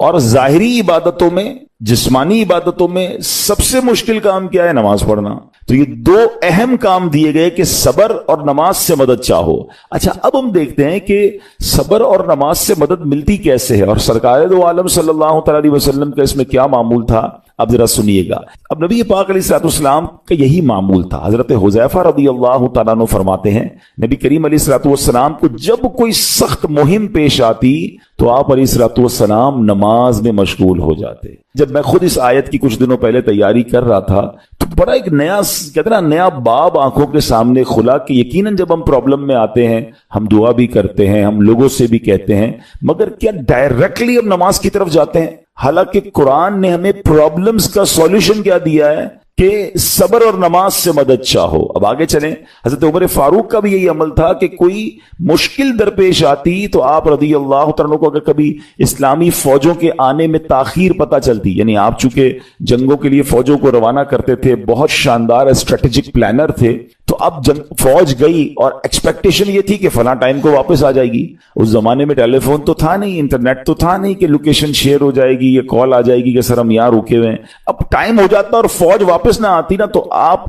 اور ظاہری عبادتوں میں، جسمانی عبادتوں میں سب سے مشکل کام کیا ہے؟ نماز پڑھنا۔ تو یہ دو اہم کام دیے گئے کہ صبر اور نماز سے مدد چاہو۔ اچھا اب ہم دیکھتے ہیں کہ صبر اور نماز سے مدد ملتی کیسے ہے، اور سرکار دو عالم صلی اللہ تعالی علیہ وسلم کا اس میں کیا معمول تھا، اب ذرا سنیے گا۔ اب نبی پاک علیہ الصلوۃ والسلام کا یہی معمول تھا۔ حضرت حذیفہ رضی اللہ تعالیٰ عنہ فرماتے ہیں نبی کریم علیہ الصلوۃ والسلام کو جب کوئی سخت مہم پیش آتی تو آپ علیہ الصلوۃ والسلام نماز میں مشغول ہو جاتے۔ جب میں خود اس آیت کی کچھ دنوں پہلے تیاری کر رہا تھا تو بڑا ایک نیا باب آنکھوں کے سامنے کھلا کہ یقیناً جب ہم پرابلم میں آتے ہیں ہم دعا بھی کرتے ہیں، ہم لوگوں سے بھی کہتے ہیں، مگر کیا ڈائریکٹلی ہم نماز کی طرف جاتے ہیں؟ حالانکہ قرآن نے ہمیں پرابلمز کا سولوشن کیا دیا ہے کہ صبر اور نماز سے مدد چاہو. اب آگے چلیں. حضرت عمر فاروق کا بھی یہی عمل تھا کہ کوئی مشکل درپیش آتی تو آپ رضی اللہ تعالیٰ کو اگر کبھی اسلامی فوجوں کے آنے میں تاخیر پتہ چلتی، یعنی آپ چونکہ جنگوں کے لیے فوجوں کو روانہ کرتے تھے، بہت شاندار اسٹریٹجک پلانر تھے، تو اب فوج گئی اور ایکسپیکٹیشن یہ تھی کہ فلاں ٹائم کو واپس آ جائے گی. اس زمانے میں ٹیلی فون تو تھا نہیں، انٹرنیٹ تو تھا نہیں کہ لوکیشن شیئر ہو جائے گی یا کال آ جائے گی کہ سر ہم یہاں رکے ہوئے ہیں. اب ٹائم ہو جاتا اور فوج واپس نہ آتی نا، تو آپ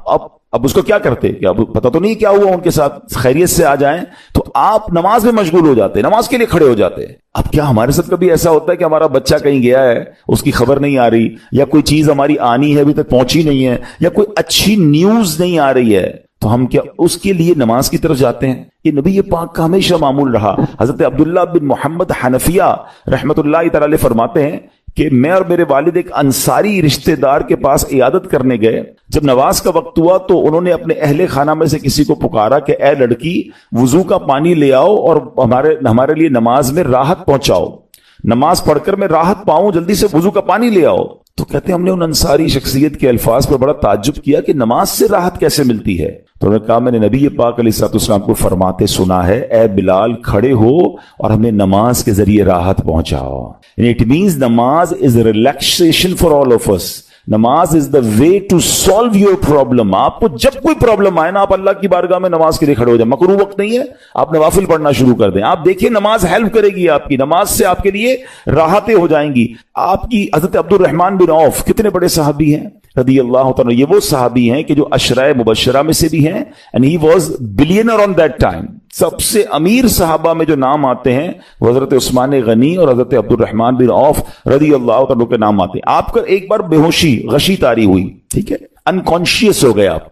اب اس کو کیا کرتے کہ اب پتہ تو نہیں کیا ہوا ان کے ساتھ، خیریت سے آ جائیں، تو آپ نماز میں مشغول ہو جاتے، نماز کے لیے کھڑے ہو جاتے. اب کیا ہمارے ساتھ کبھی ایسا ہوتا ہے کہ ہمارا بچہ کہیں گیا ہے، اس کی خبر نہیں آ رہی، یا کوئی چیز ہماری آنی ہے ابھی تک پہنچی نہیں ہے، یا کوئی اچھی نیوز نہیں آ رہی ہے، تو ہم کیا اس کے لیے نماز کی طرف جاتے ہیں؟ یہ نبی پاک کا ہمیشہ معمول رہا. حضرت عبداللہ بن محمد حنفیہ رحمت اللہ تعالی فرماتے ہیں کہ میں اور میرے والد ایک انصاری رشتہ دار کے پاس عیادت کرنے گئے. جب نماز کا وقت ہوا تو انہوں نے اپنے اہل خانہ میں سے کسی کو پکارا کہ اے لڑکی، وضو کا پانی لے آؤ اور ہمارے لیے نماز میں راحت پہنچاؤ، نماز پڑھ کر میں راحت پاؤں، جلدی سے وضو کا پانی لے آؤ. تو کہتے ہیں ہم نے ان انصاری شخصیت کے الفاظ پر بڑا تعجب کیا کہ نماز سے راحت کیسے ملتی ہے. تو انہوں نے کہا میں نے نبی پاک علیہ الصلوۃ والسلام کو فرماتے سنا ہے، اے بلال کھڑے ہو اور ہمیں نماز کے ذریعے راحت پہنچاؤ. It means نماز is a relaxation for all of us. نماز is the way to solve your problem. آپ کو جب کوئی پرابلم آئے نا، آپ اللہ کی بارگاہ میں نماز کے لیے کھڑے ہو جائیں. مکروہ وقت نہیں ہے، آپ نوافل پڑھنا شروع کر دیں. آپ دیکھیں نماز ہیلپ کرے گی آپ کی، نماز سے آپ کے لیے راحتیں ہو جائیں گی. آپ کی حضرت عبد الرحمن بن عوف کتنے بڑے صحابی ہیں رضی اللہ تعالیٰ. یہ وہ صحابی ہیں کہ جو عشرہ مبشرہ میں سے بھی ہیں، and he was billionaire on that time. سب سے امیر صحابہ میں جو نام آتے ہیں وہ حضرت عثمان غنی اور حضرت عبد الرحمن بن عوف رضی اللہ تعالیٰ کے نام آتے ہیں. آپ کا ایک بار بے ہوشی غشی طاری ہوئی، ٹھیک ہے، انکانشیس ہو گئے آپ.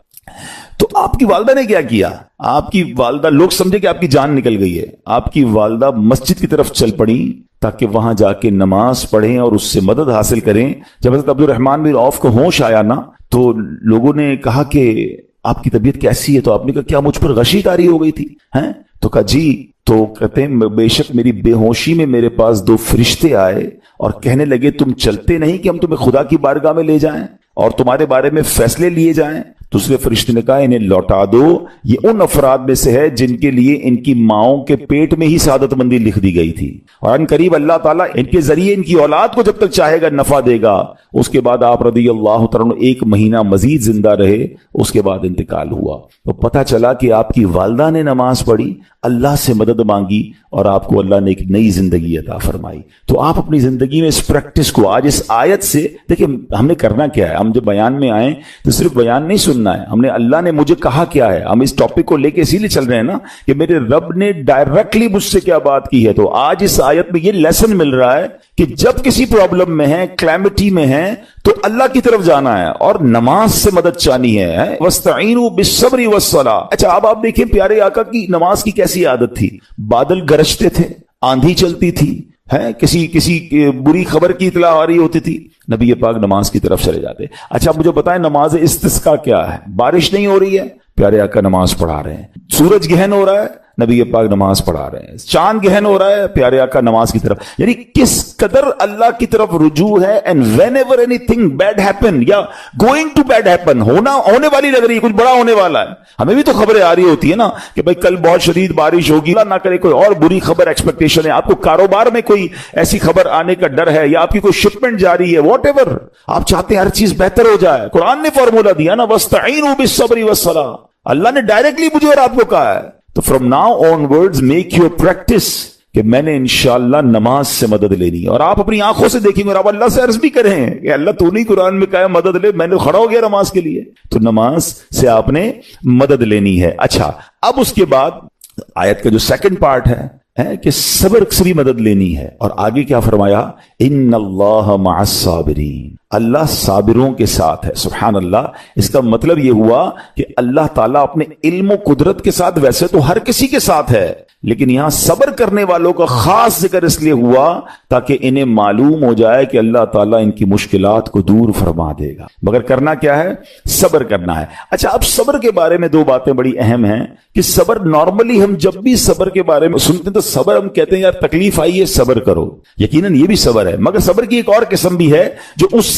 تو آپ کی والدہ نے کیا کیا؟ آپ کی والدہ، لوگ سمجھے کہ آپ کی جان نکل گئی ہے، آپ کی والدہ مسجد کی طرف چل پڑی تاکہ وہاں جا کے نماز پڑھیں اور اس سے مدد حاصل کریں. جب حضرت عبد الرحمن بن عوف کو ہوش آیا نا، تو لوگوں نے کہا کہ آپ کی طبیعت کیسی ہے؟ تو آپ نے کہا کیا مجھ پر غشی طاری ہو گئی تھی ہیں؟ تو کہا جی. تو کہتے ہیں بے شک میری بے ہوشی میں میرے پاس دو فرشتے آئے اور کہنے لگے تم چلتے نہیں کہ ہم تمہیں خدا کی بارگاہ میں لے جائیں اور تمہارے بارے میں فیصلے لیے جائیں. دوسرے فرشتے نے کہا انہیں لوٹا دو، یہ ان افراد میں سے ہے جن کے لیے ان کی ماؤں کے پیٹ میں ہی سعادت مندی لکھ دی گئی تھی، اور ان قریب اللہ تعالیٰ ان کے ذریعے ان کی اولاد کو جب تک چاہے گا نفع دے گا. اس کے بعد آپ رضی اللہ تعالیٰ ایک مہینہ مزید زندہ رہے، اس کے بعد انتقال ہوا. تو پتہ چلا کہ آپ کی والدہ نے نماز پڑھی، اللہ سے مدد مانگی اور آپ کو اللہ نے ایک نئی زندگی عطا فرمائی. تو آپ اپنی زندگی میں اس پریکٹس کو آج اس آیت سے دیکھیں. ہم نے کرنا کیا ہے؟ ہم جب بیان میں آئیں تو صرف بیان نہیں سننا ہے، ہم نے اللہ نے مجھے کہا کیا ہے. ہم اس ٹاپک کو لے کے اسی لیے چل رہے ہیں نا کہ میرے رب نے ڈائریکٹلی مجھ سے کیا بات کی ہے. تو آج اس آیت میں یہ لیسن مل رہا ہے کہ جب کسی پرابلم میں ہیں، کلیمٹی میں ہیں، تو اللہ کی طرف جانا ہے اور نماز سے مدد چاہنی ہے. وَاسْتَعِينُوا بِالصَّبْرِ وَالصَّلَاةِ. اچھا اب آپ دیکھیں پیارے آقا کی نماز کی کیسی عادت تھی. بادل گرجتے تھے، آندھی چلتی تھی، کسی بری خبر کی اطلاع آ رہی ہوتی تھی، نبی پاک نماز کی طرف چلے جاتے. اچھا مجھے بتائیں نماز استسقاء کیا ہے؟ بارش نہیں ہو رہی ہے، پیارے آقا نماز پڑھا رہے ہیں. سورج گہن ہو رہا ہے، نبی پاک نماز پڑھا رہے ہیں. چاند گہن ہو رہا ہے، پیارے آقا نماز کی طرف. یعنی کس قدر اللہ کی طرف رجوع ہے. And whenever anything bad happen یا گوئنگ ٹو بیڈ ہیپن، ہونے والی لگ رہی ہے، کچھ بڑا ہونے والا ہے. ہمیں بھی تو خبریں آ رہی ہوتی ہے نا کہ بھائی کل بہت شدید بارش ہوگی، اللہ نہ کرے کوئی اور بری خبر ایکسپیکٹیشن ہے. آپ کو کاروبار میں کوئی ایسی خبر آنے کا ڈر ہے یا آپ کی کوئی شپمنٹ جاری ہے، واٹ ایور آپ چاہتے ہیں ہر چیز بہتر ہو جائے. قرآن نے فارمولا دیا نا، وَاسْتَعِينُوا بِالصَّبْرِ وَالصَّلَاةِ. اللہ نے ڈائریکٹلی مجھے اور آپ کو کہا ہے. تو from now on words make your practice کہ میں نے انشاءاللہ نماز سے مدد لینی ہے. اور آپ اپنی آنکھوں سے دیکھیں گے اور آپ اللہ سے عرض بھی کریں کہ اللہ تو نہیں قرآن میں کہا مدد لے، میں نے کھڑا ہو گیا نماز کے لیے. تو نماز سے آپ نے مدد لینی ہے. اچھا اب اس کے بعد آیت کا جو سیکنڈ پارٹ ہے کہ صبر سے بھی مدد لینی ہے. اور آگے کیا فرمایا؟ ان اللہ مع الصابرین، اللہ صابروں کے ساتھ ہے. سبحان اللہ. اس کا مطلب یہ ہوا کہ اللہ تعالیٰ اپنے علم و قدرت کے ساتھ ویسے تو ہر کسی کے ساتھ ہے، لیکن یہاں صبر کرنے والوں کا خاص ذکر اس لیے ہوا تاکہ انہیں معلوم ہو جائے کہ اللہ تعالیٰ ان کی مشکلات کو دور فرما دے گا. مگر کرنا کیا ہے؟ صبر کرنا ہے. اچھا اب صبر کے بارے میں دو باتیں بڑی اہم ہیں کہ صبر نارملی ہم جب بھی صبر کے بارے میں سنتے ہیں تو صبر ہم کہتے ہیں یار تکلیف آئی ہے صبر کرو، یقیناً یہ بھی صبر ہے، مگر صبر کی ایک اور قسم بھی ہے جو اس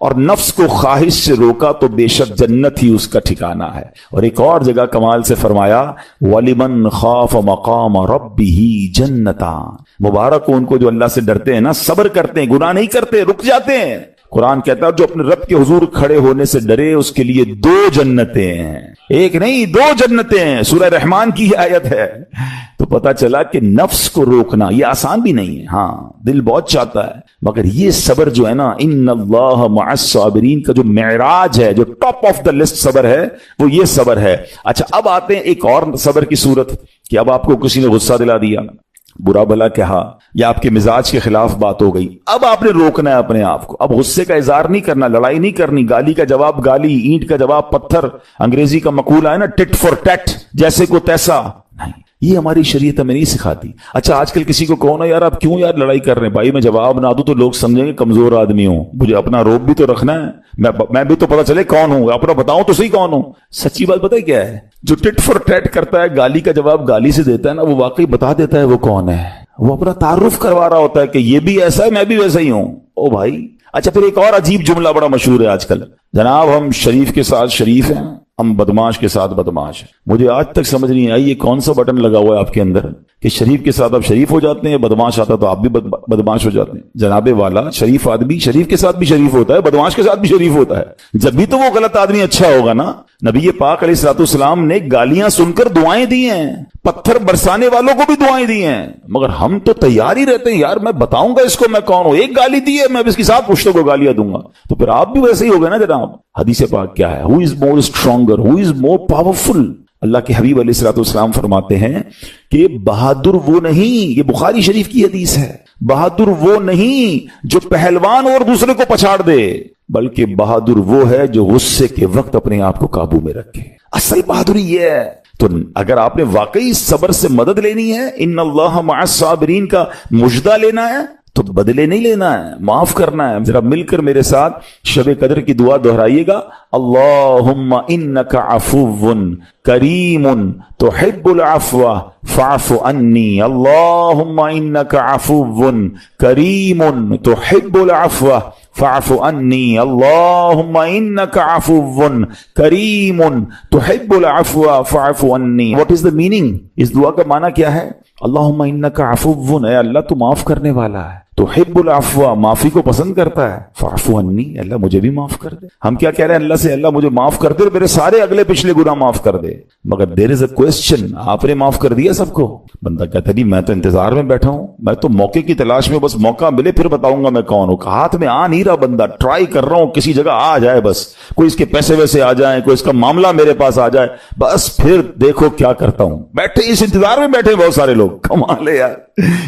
اور نفس کو خواہش سے روکا تو بے شک جنت ہی اس کا ٹھکانہ ہے. اور ایک اور جگہ کمال سے فرمایا وَلِمَنْ خَافَ مَقَامَ رَبِّهِ جَنَّتَانِ. مبارک ہو ان کو جو اللہ سے ڈرتے ہیں نا، صبر کرتے ہیں، گناہ نہیں کرتے، رک جاتے ہیں. قرآن کہتا ہے جو اپنے رب کے حضور کھڑے ہونے سے ڈرے اس کے لیے 2 جنتیں ہیں، ایک نہیں 2 جنتیں ہیں. سورہ رحمان کی آیت ہے. تو پتا چلا کہ نفس کو روکنا یہ آسان بھی نہیں ہے. ہاں دل بہت چاہتا ہے، مگر یہ صبر جو ہے نا، ان اللہ مع الصابرین کا جو معراج ہے، جو ٹاپ آف دا لسٹ صبر ہے، وہ یہ صبر ہے. اچھا اب آتے ہیں ایک اور صبر کی صورت کہ اب آپ کو کسی نے غصہ دلا دیا، برا بھلا کہا، یا آپ کے مزاج کے خلاف بات ہو گئی. اب آپ نے روکنا ہے اپنے آپ کو. اب غصے کا اظہار نہیں کرنا، لڑائی نہیں کرنی، گالی کا جواب گالی، اینٹ کا جواب پتھر. انگریزی کا مقولہ ہے نا ٹٹ فور ٹیٹ، جیسے کو تیسا. نہیں، یہ ہماری شریعت ہمیں نہیں سکھاتی. اچھا آج کل کسی کو کہو نا یار آپ کیوں یار لڑائی کر رہے ہیں، بھائی میں جواب نہ دوں تو لوگ سمجھیں گے کمزور آدمی ہوں، مجھے اپنا روب بھی تو رکھنا ہے، میں بھی تو پتا چلے کون ہوں، اپنا بتاؤں تو صحیح کون ہوں. سچی بات پتہ ہے کیا ہے؟ جو ٹٹ فور ٹیٹ کرتا ہے، گالی کا جواب گالی سے دیتا ہے نا، وہ واقعی بتا دیتا ہے وہ کون ہے. وہ اپنا تعارف کروا رہا ہوتا ہے کہ یہ بھی ایسا ہے، میں بھی ویسا ہی ہوں. او بھائی. اچھا پھر ایک اور عجیب جملہ بڑا مشہور ہے آج کل، جناب ہم شریف کے ساتھ شریف ہیں، ہم بدماش کے ساتھ بدماش ہیں. مجھے آج تک سمجھ نہیں آئی یہ کون سا بٹن لگا ہوا ہے آپ کے اندر کہ شریف کے ساتھ آپ شریف ہو جاتے ہیں، بدماش آتا تو آپ بھی بدماش ہو جاتے ہیں. جناب والا، شریف آدمی شریف کے ساتھ بھی شریف ہوتا ہے، بدماش کے ساتھ بھی شریف ہوتا ہے. جب بھی تو وہ غلط آدمی اچھا ہوگا نا. نبی پاک علیہ الصلوۃ والسلام نے گالیاں سن کر دعائیں دی ہیں، پتھر برسانے والوں کو بھی دعائیں دی ہیں، مگر ہم تو تیار ہی رہتے ہیں یار میں بتاؤں گا اس کو میں کون ہوں، ایک گالی دی ہے میں اس کے ساتھ پشتوں کو گالیاں دوں گا. تو پھر آپ بھی ویسے ہی ہو گئے نا جناب. حدیث پاک کیا ہے؟ ہو از مور اسٹرانگر، ہو از مور پاورفل. اللہ کے حبیب علیہ الصلوۃ والسلام فرماتے ہیں کہ بہادر وہ نہیں، یہ بخاری شریف کی حدیث ہے، بہادر وہ نہیں جو پہلوان اور دوسرے کو پچھاڑ دے، بلکہ بہادر وہ ہے جو غصے کے وقت اپنے آپ کو قابو میں رکھے. اصل بہادری یہ ہے. تو اگر آپ نے واقعی صبر سے مدد لینی ہے، ان اللہ مع الصابرین کا مجدہ لینا ہے، تو بدلے نہیں لینا ہے، معاف کرنا ہے. ذرا مل کر میرے ساتھ شب قدر کی دعا دہرائیے گا. اللہم انک عفو کریم تحب العفو فاعف عنی. اللہم انک عفو کریم تحب العفو فاعف عنی. اللہم انک عفو کریم تحب العفو فاعف عنی. What is the meaning؟ اس دعا کا معنی کیا ہے؟ اللہم انک عفو، اے اللہ تو معاف کرنے والا ہے، تحب العفو، معافی کو پسند کرتا ہے، فاعف عنی، اللہ مجھے بھی معاف کر دے. ہم کیا کہہ رہے ہیں اللہ سے؟ اللہ مجھے معاف کر دے اور میرے سارے اگلے پچھلے گناہ معاف کر دے. مگر دیر از اے کوسچن، آپ نے معاف کر دیا سب کو؟ بندہ کہتا نہیں میں تو انتظار میں بیٹھا ہوں، میں تو موقع کی تلاش میں، بس موقع ملے پھر بتاؤں گا میں کون ہوں. ہاتھ میں آ نہیں رہا بندہ، ٹرائی کر رہا ہوں کسی جگہ آ جائے، بس کوئی اس کے پیسے ویسے آ جائیں، کوئی اس کا معاملہ میرے پاس آ جائے، بس پھر دیکھو کیا کرتا ہوں. بیٹھے اس انتظار میں بیٹھے بہت سارے لوگ. کمال ہے یار.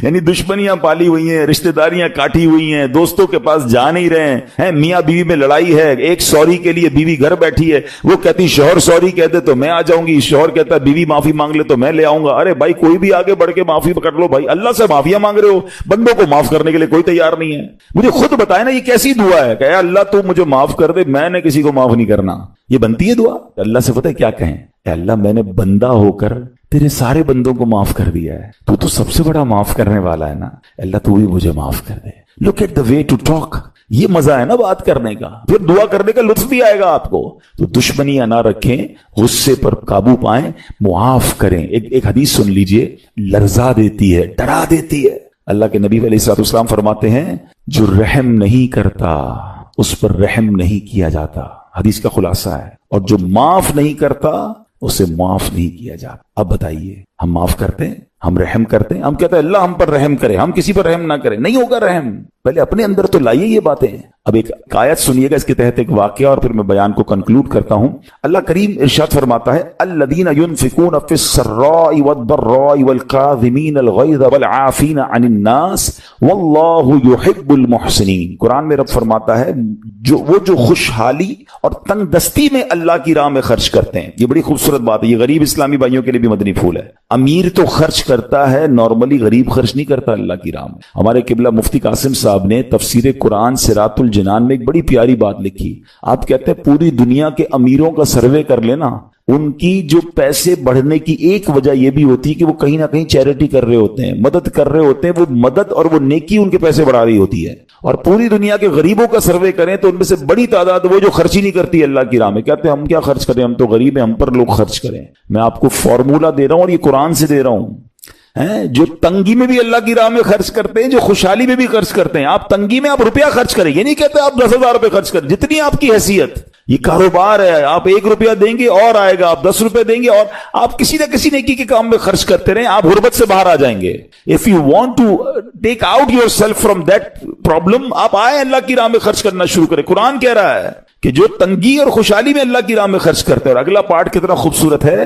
یعنی دشمنیاں پالی ہوئی ہیں، رشتہ داریاں کاٹی ہوئی ہیں، دوستوں کے پاس جا نہیں رہے ہیں، میاں بیوی میں لڑائی ہے، ایک سوری کے لیے بیوی گھر بیٹھی ہے، وہ کہتی شوہر سوری کہتے تو میں آ جاؤں گی، شوہر کہتا ہے بیوی معافی مانگ لے تو میں لے آؤں گا. ارے بھائی کوئی بھی آگے بڑھ کے معافی کر لو بھائی، اللہ سے معافیاں مانگ رہے ہو، بندوں کو معاف کرنے کے لیے کوئی تیار نہیں ہے. مجھے خود بتائے نا یہ کیسی دعا ہے کہ اے اللہ تو مجھے معاف کر دے، میں نے کسی کو معاف نہیں کرنا. یہ بنتی ہے دعا؟ اللہ سے پتہ ہے کیا کہیں؟ اے اللہ میں نے بندہ ہو کر تیرے سارے بندوں کو معاف کر دیا ہے، تو سب سے بڑا معاف کرنے والا ہے نا، اللہ تو بھی مجھے معاف کر دے. Look at the way to talk. یہ مزہ ہے نا بات کرنے کا، پھر دعا کرنے کا لطف بھی آئے گا آپ کو. تو دشمنیاں نہ رکھیں، غصے پر قابو پائیں، معاف کریں. ایک حدیث سن لیجئے، لرزا دیتی ہے، ڈرا دیتی ہے. اللہ کے نبی علیہ الصلوۃ والسلام فرماتے ہیں جو رحم نہیں کرتا اس پر رحم نہیں کیا جاتا. حدیث کا خلاصہ ہے. اور جو معاف نہیں کرتا اسے معاف نہیں کیا جاتا. اب بتائیے ہم معاف کرتے ہیں، ہم رحم کرتے ہیں، ہم کہتے ہیں اللہ ہم پر رحم کرے، ہم کسی پر رحم نہ کریں. نہیں ہوگا رحم، پہلے اپنے اندر تو لائیے یہ باتیں. اب ایک آیت سنیے گا اس کے تحت ایک واقعہ اور پھر میں بیان کو کنکلوڈ کرتا ہوں. اللہ کریم ارشاد فرماتا ہے الذین ينفقون فی السراء والضراء والکاظمین الغیظ والعافین عن الناس واللہ یحب المحسنین. قرآن میں رب فرماتا ہے جو خوشحالی اور تنگ دستی میں اللہ کی راہ میں خرچ کرتے ہیں. یہ بڑی خوبصورت بات ہے، یہ غریب اسلامی بھائیوں کے لیے بھی مدنی پھول ہے. امیر تو خرچ کرتا ہے نارملی، غریب خرچ نہیں کرتا اللہ کی راہ میں. ہمارے قبلہ مفتی قاسم صاحب نے تفسیر قرآن صراط الجنان میں ایک بڑی پیاری بات لکھی. آپ کہتے ہیں پوری دنیا کے امیروں کا سروے کر لینا، ان کی جو پیسے بڑھنے کی ایک وجہ یہ بھی ہوتی ہے کہ وہ کہیں نہ کہیں چیریٹی کر رہے ہوتے ہیں، مدد کر رہے ہوتے ہیں، وہ مدد اور وہ نیکی ان کے پیسے بڑھا رہی ہوتی ہے۔ اور پوری دنیا کے غریبوں کا سروے کریں تو ان میں سے بڑی تعداد وہ جو خرچ ہی نہیں کرتی اللہ کی راہ میں، کہتے ہیں ہم کیا خرچ کریں، ہم تو غریب ہیں، ہم پر لوگ خرچ کریں۔ میں آپ کو فارمولہ دے رہا ہوں اور یہ قرآن سے دے رہا ہوں، جو تنگی میں بھی اللہ کی راہ میں خرچ کرتے ہیں، جو خوشحالی میں بھی خرچ کرتے ہیں۔ آپ تنگی میں آپ روپیہ خرچ کریں، یہ نہیں کہتے آپ 10,000 روپے خرچ کریں، جتنی آپ کی حیثیت، یہ کاروبار ہے، آپ 1 روپیہ دیں گے اور آئے گا، آپ 10 روپے دیں گے اور آپ کسی نہ کسی نیکی کے کام میں خرچ کرتے رہیں، آپ غربت سے باہر آ جائیں گے۔ If you want to take out yourself from that problem، آپ آئے اللہ کی راہ میں خرچ کرنا شروع کریں۔ قرآن کہہ رہا ہے کہ جو تنگی اور خوشحالی میں اللہ کی راہ میں خرچ کرتے ہیں۔ اور اگلا پارٹ کتنا خوبصورت ہے،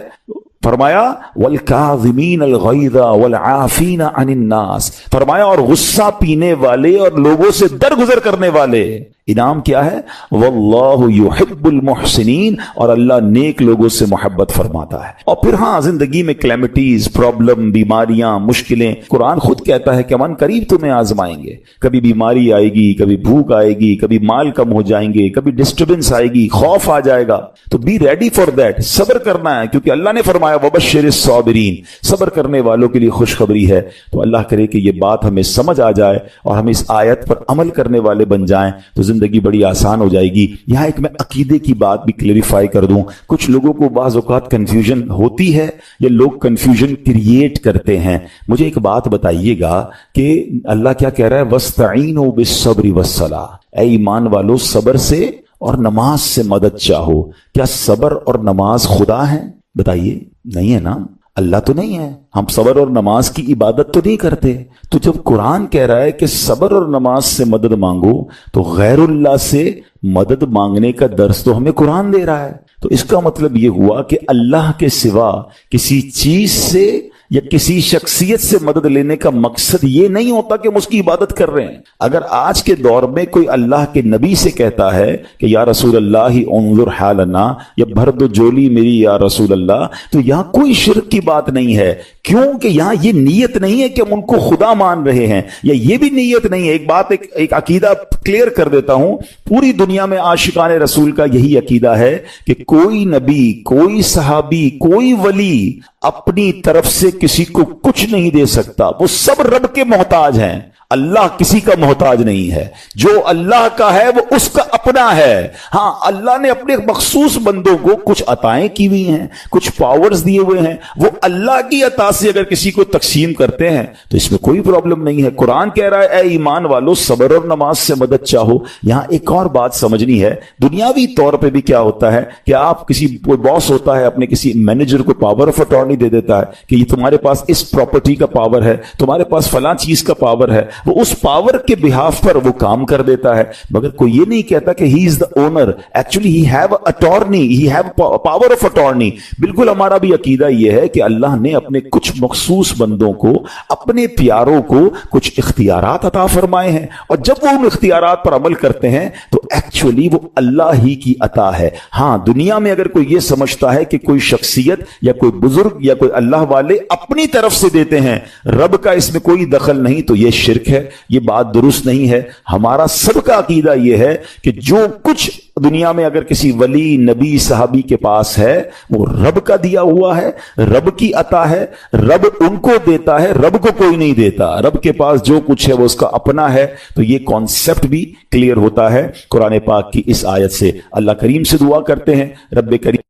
فرمایا وَالْكَاظِمِينَ الْغَيْظَ وَالْعَافِينَ عَنِ النَّاسِ، فرمایا اور غصہ پینے والے اور لوگوں سے درگزر کرنے والے۔ انعام کیا ہے؟ واللہ یحب المحسنین، اور اللہ نیک لوگوں سے محبت فرماتا ہے۔ اور پھر ہاں زندگی میں کلیمٹیز، پرابلم، بیماریاں، مشکلیں، قرآن خود کہتا ہے کہ من قریب تمہیں آزمائیں گے، کبھی بیماری آئے گی، کبھی بھوک آئے گی، کبھی مال کم ہو جائیں گے، کبھی ڈسٹربنس آئے گی، خوف آ جائے گا، تو بی ریڈی فار دیٹ، صبر کرنا ہے، کیونکہ اللہ نے فرمایا وبشر الصابرین، صبر کرنے والوں کے لیے خوشخبری ہے۔ تو اللہ کرے کہ یہ بات ہمیں سمجھ آ جائے اور ہم اس آیت پر عمل کرنے والے بن جائیں تو زندگی بڑی آسان ہو جائے گی۔ یہاں ایک میں عقیدے کی بات بھی کلیریفائی کر دوں، کچھ لوگوں کو بعض اوقات کنفیوژن ہوتی ہے یا لوگ کنفیوژن کریٹ کرتے ہیں۔ مجھے ایک بات بتائیے گا کہ اللہ کیا کہہ رہا ہے، وَاسْتَعِينُوا بِالصَّبْرِ وَالصَّلَاةِ، اے ایمان والو صبر سے اور نماز سے مدد چاہو۔ کیا صبر اور نماز خدا ہیں؟ بتائیے، نہیں ہے نا، اللہ تو نہیں ہے۔ ہم صبر اور نماز کی عبادت تو نہیں کرتے۔ تو جب قرآن کہہ رہا ہے کہ صبر اور نماز سے مدد مانگو تو غیر اللہ سے مدد مانگنے کا درس تو ہمیں قرآن دے رہا ہے۔ تو اس کا مطلب یہ ہوا کہ اللہ کے سوا کسی چیز سے یا کسی شخصیت سے مدد لینے کا مقصد یہ نہیں ہوتا کہ ہم اس کی عبادت کر رہے ہیں۔ اگر آج کے دور میں کوئی اللہ کے نبی سے کہتا ہے کہ یا رسول اللہ انظر حالنا، یا بھر دو جولی میری یا رسول اللہ، تو یہاں کوئی شرک کی بات نہیں ہے، کیونکہ یہاں یہ نیت نہیں ہے کہ ہم ان کو خدا مان رہے ہیں، یا یہ بھی نیت نہیں ہے۔ ایک بات ایک عقیدہ کلیئر کر دیتا ہوں، پوری دنیا میں عاشقان رسول کا یہی عقیدہ ہے کہ کوئی نبی، کوئی صحابی، کوئی ولی اپنی طرف سے کسی کو کچھ نہیں دے سکتا، وہ سب رب کے محتاج ہیں۔ اللہ کسی کا محتاج نہیں ہے، جو اللہ کا ہے وہ اس کا اپنا ہے۔ ہاں اللہ نے اپنے مخصوص بندوں کو کچھ عطائیں کی ہوئی ہیں، کچھ پاورز دیے ہوئے ہیں، وہ اللہ کی عطا سے اگر کسی کو تقسیم کرتے ہیں تو اس میں کوئی پرابلم نہیں ہے۔ قرآن کہہ رہا ہے اے ایمان والو صبر اور نماز سے مدد چاہو۔ یہاں ایک اور بات سمجھنی ہے، دنیاوی طور پہ بھی کیا ہوتا ہے کہ آپ کسی کوئی باس ہوتا ہے اپنے کسی مینیجر کو پاور آف اٹارنی دے دیتا ہے کہ یہ تمہارے پاس اس پراپرٹی کا پاور ہے، تمہارے پاس فلاں چیز کا پاور ہے، وہ اس پاور کے بہاف پر وہ کام کر دیتا ہے، مگر کوئی یہ نہیں کہتا کہ he is the owner, actually he have attorney, he have power of attorney. بالکل ہمارا بھی عقیدہ یہ ہے کہ اللہ نے اپنے کچھ مخصوص بندوں کو، اپنے پیاروں کو کچھ اختیارات عطا فرمائے ہیں، اور جب وہ ان اختیارات پر عمل کرتے ہیں تو ایکچولی وہ اللہ ہی کی عطا ہے۔ ہاں دنیا میں اگر کوئی یہ سمجھتا ہے کہ کوئی شخصیت یا کوئی بزرگ یا کوئی اللہ والے اپنی طرف سے دیتے ہیں، رب کا اس میں کوئی دخل نہیں، تو یہ شرک ہے، یہ بات درست نہیں ہے۔ ہمارا سب کا عقیدہ یہ ہے کہ جو کچھ دنیا میں اگر کسی ولی، نبی، صحابی کے پاس ہے وہ رب کا دیا ہوا ہے، رب کی عطا ہے، رب ان کو دیتا ہے، رب کو کوئی نہیں دیتا۔ رب کے پاس جو کچھ ہے وہ اس کا اپنا ہے۔ تو یہ کانسیپٹ بھی کلیئر ہوتا ہے قرآن پاک کی اس آیت سے۔ اللہ کریم سے دعا کرتے ہیں رب کریم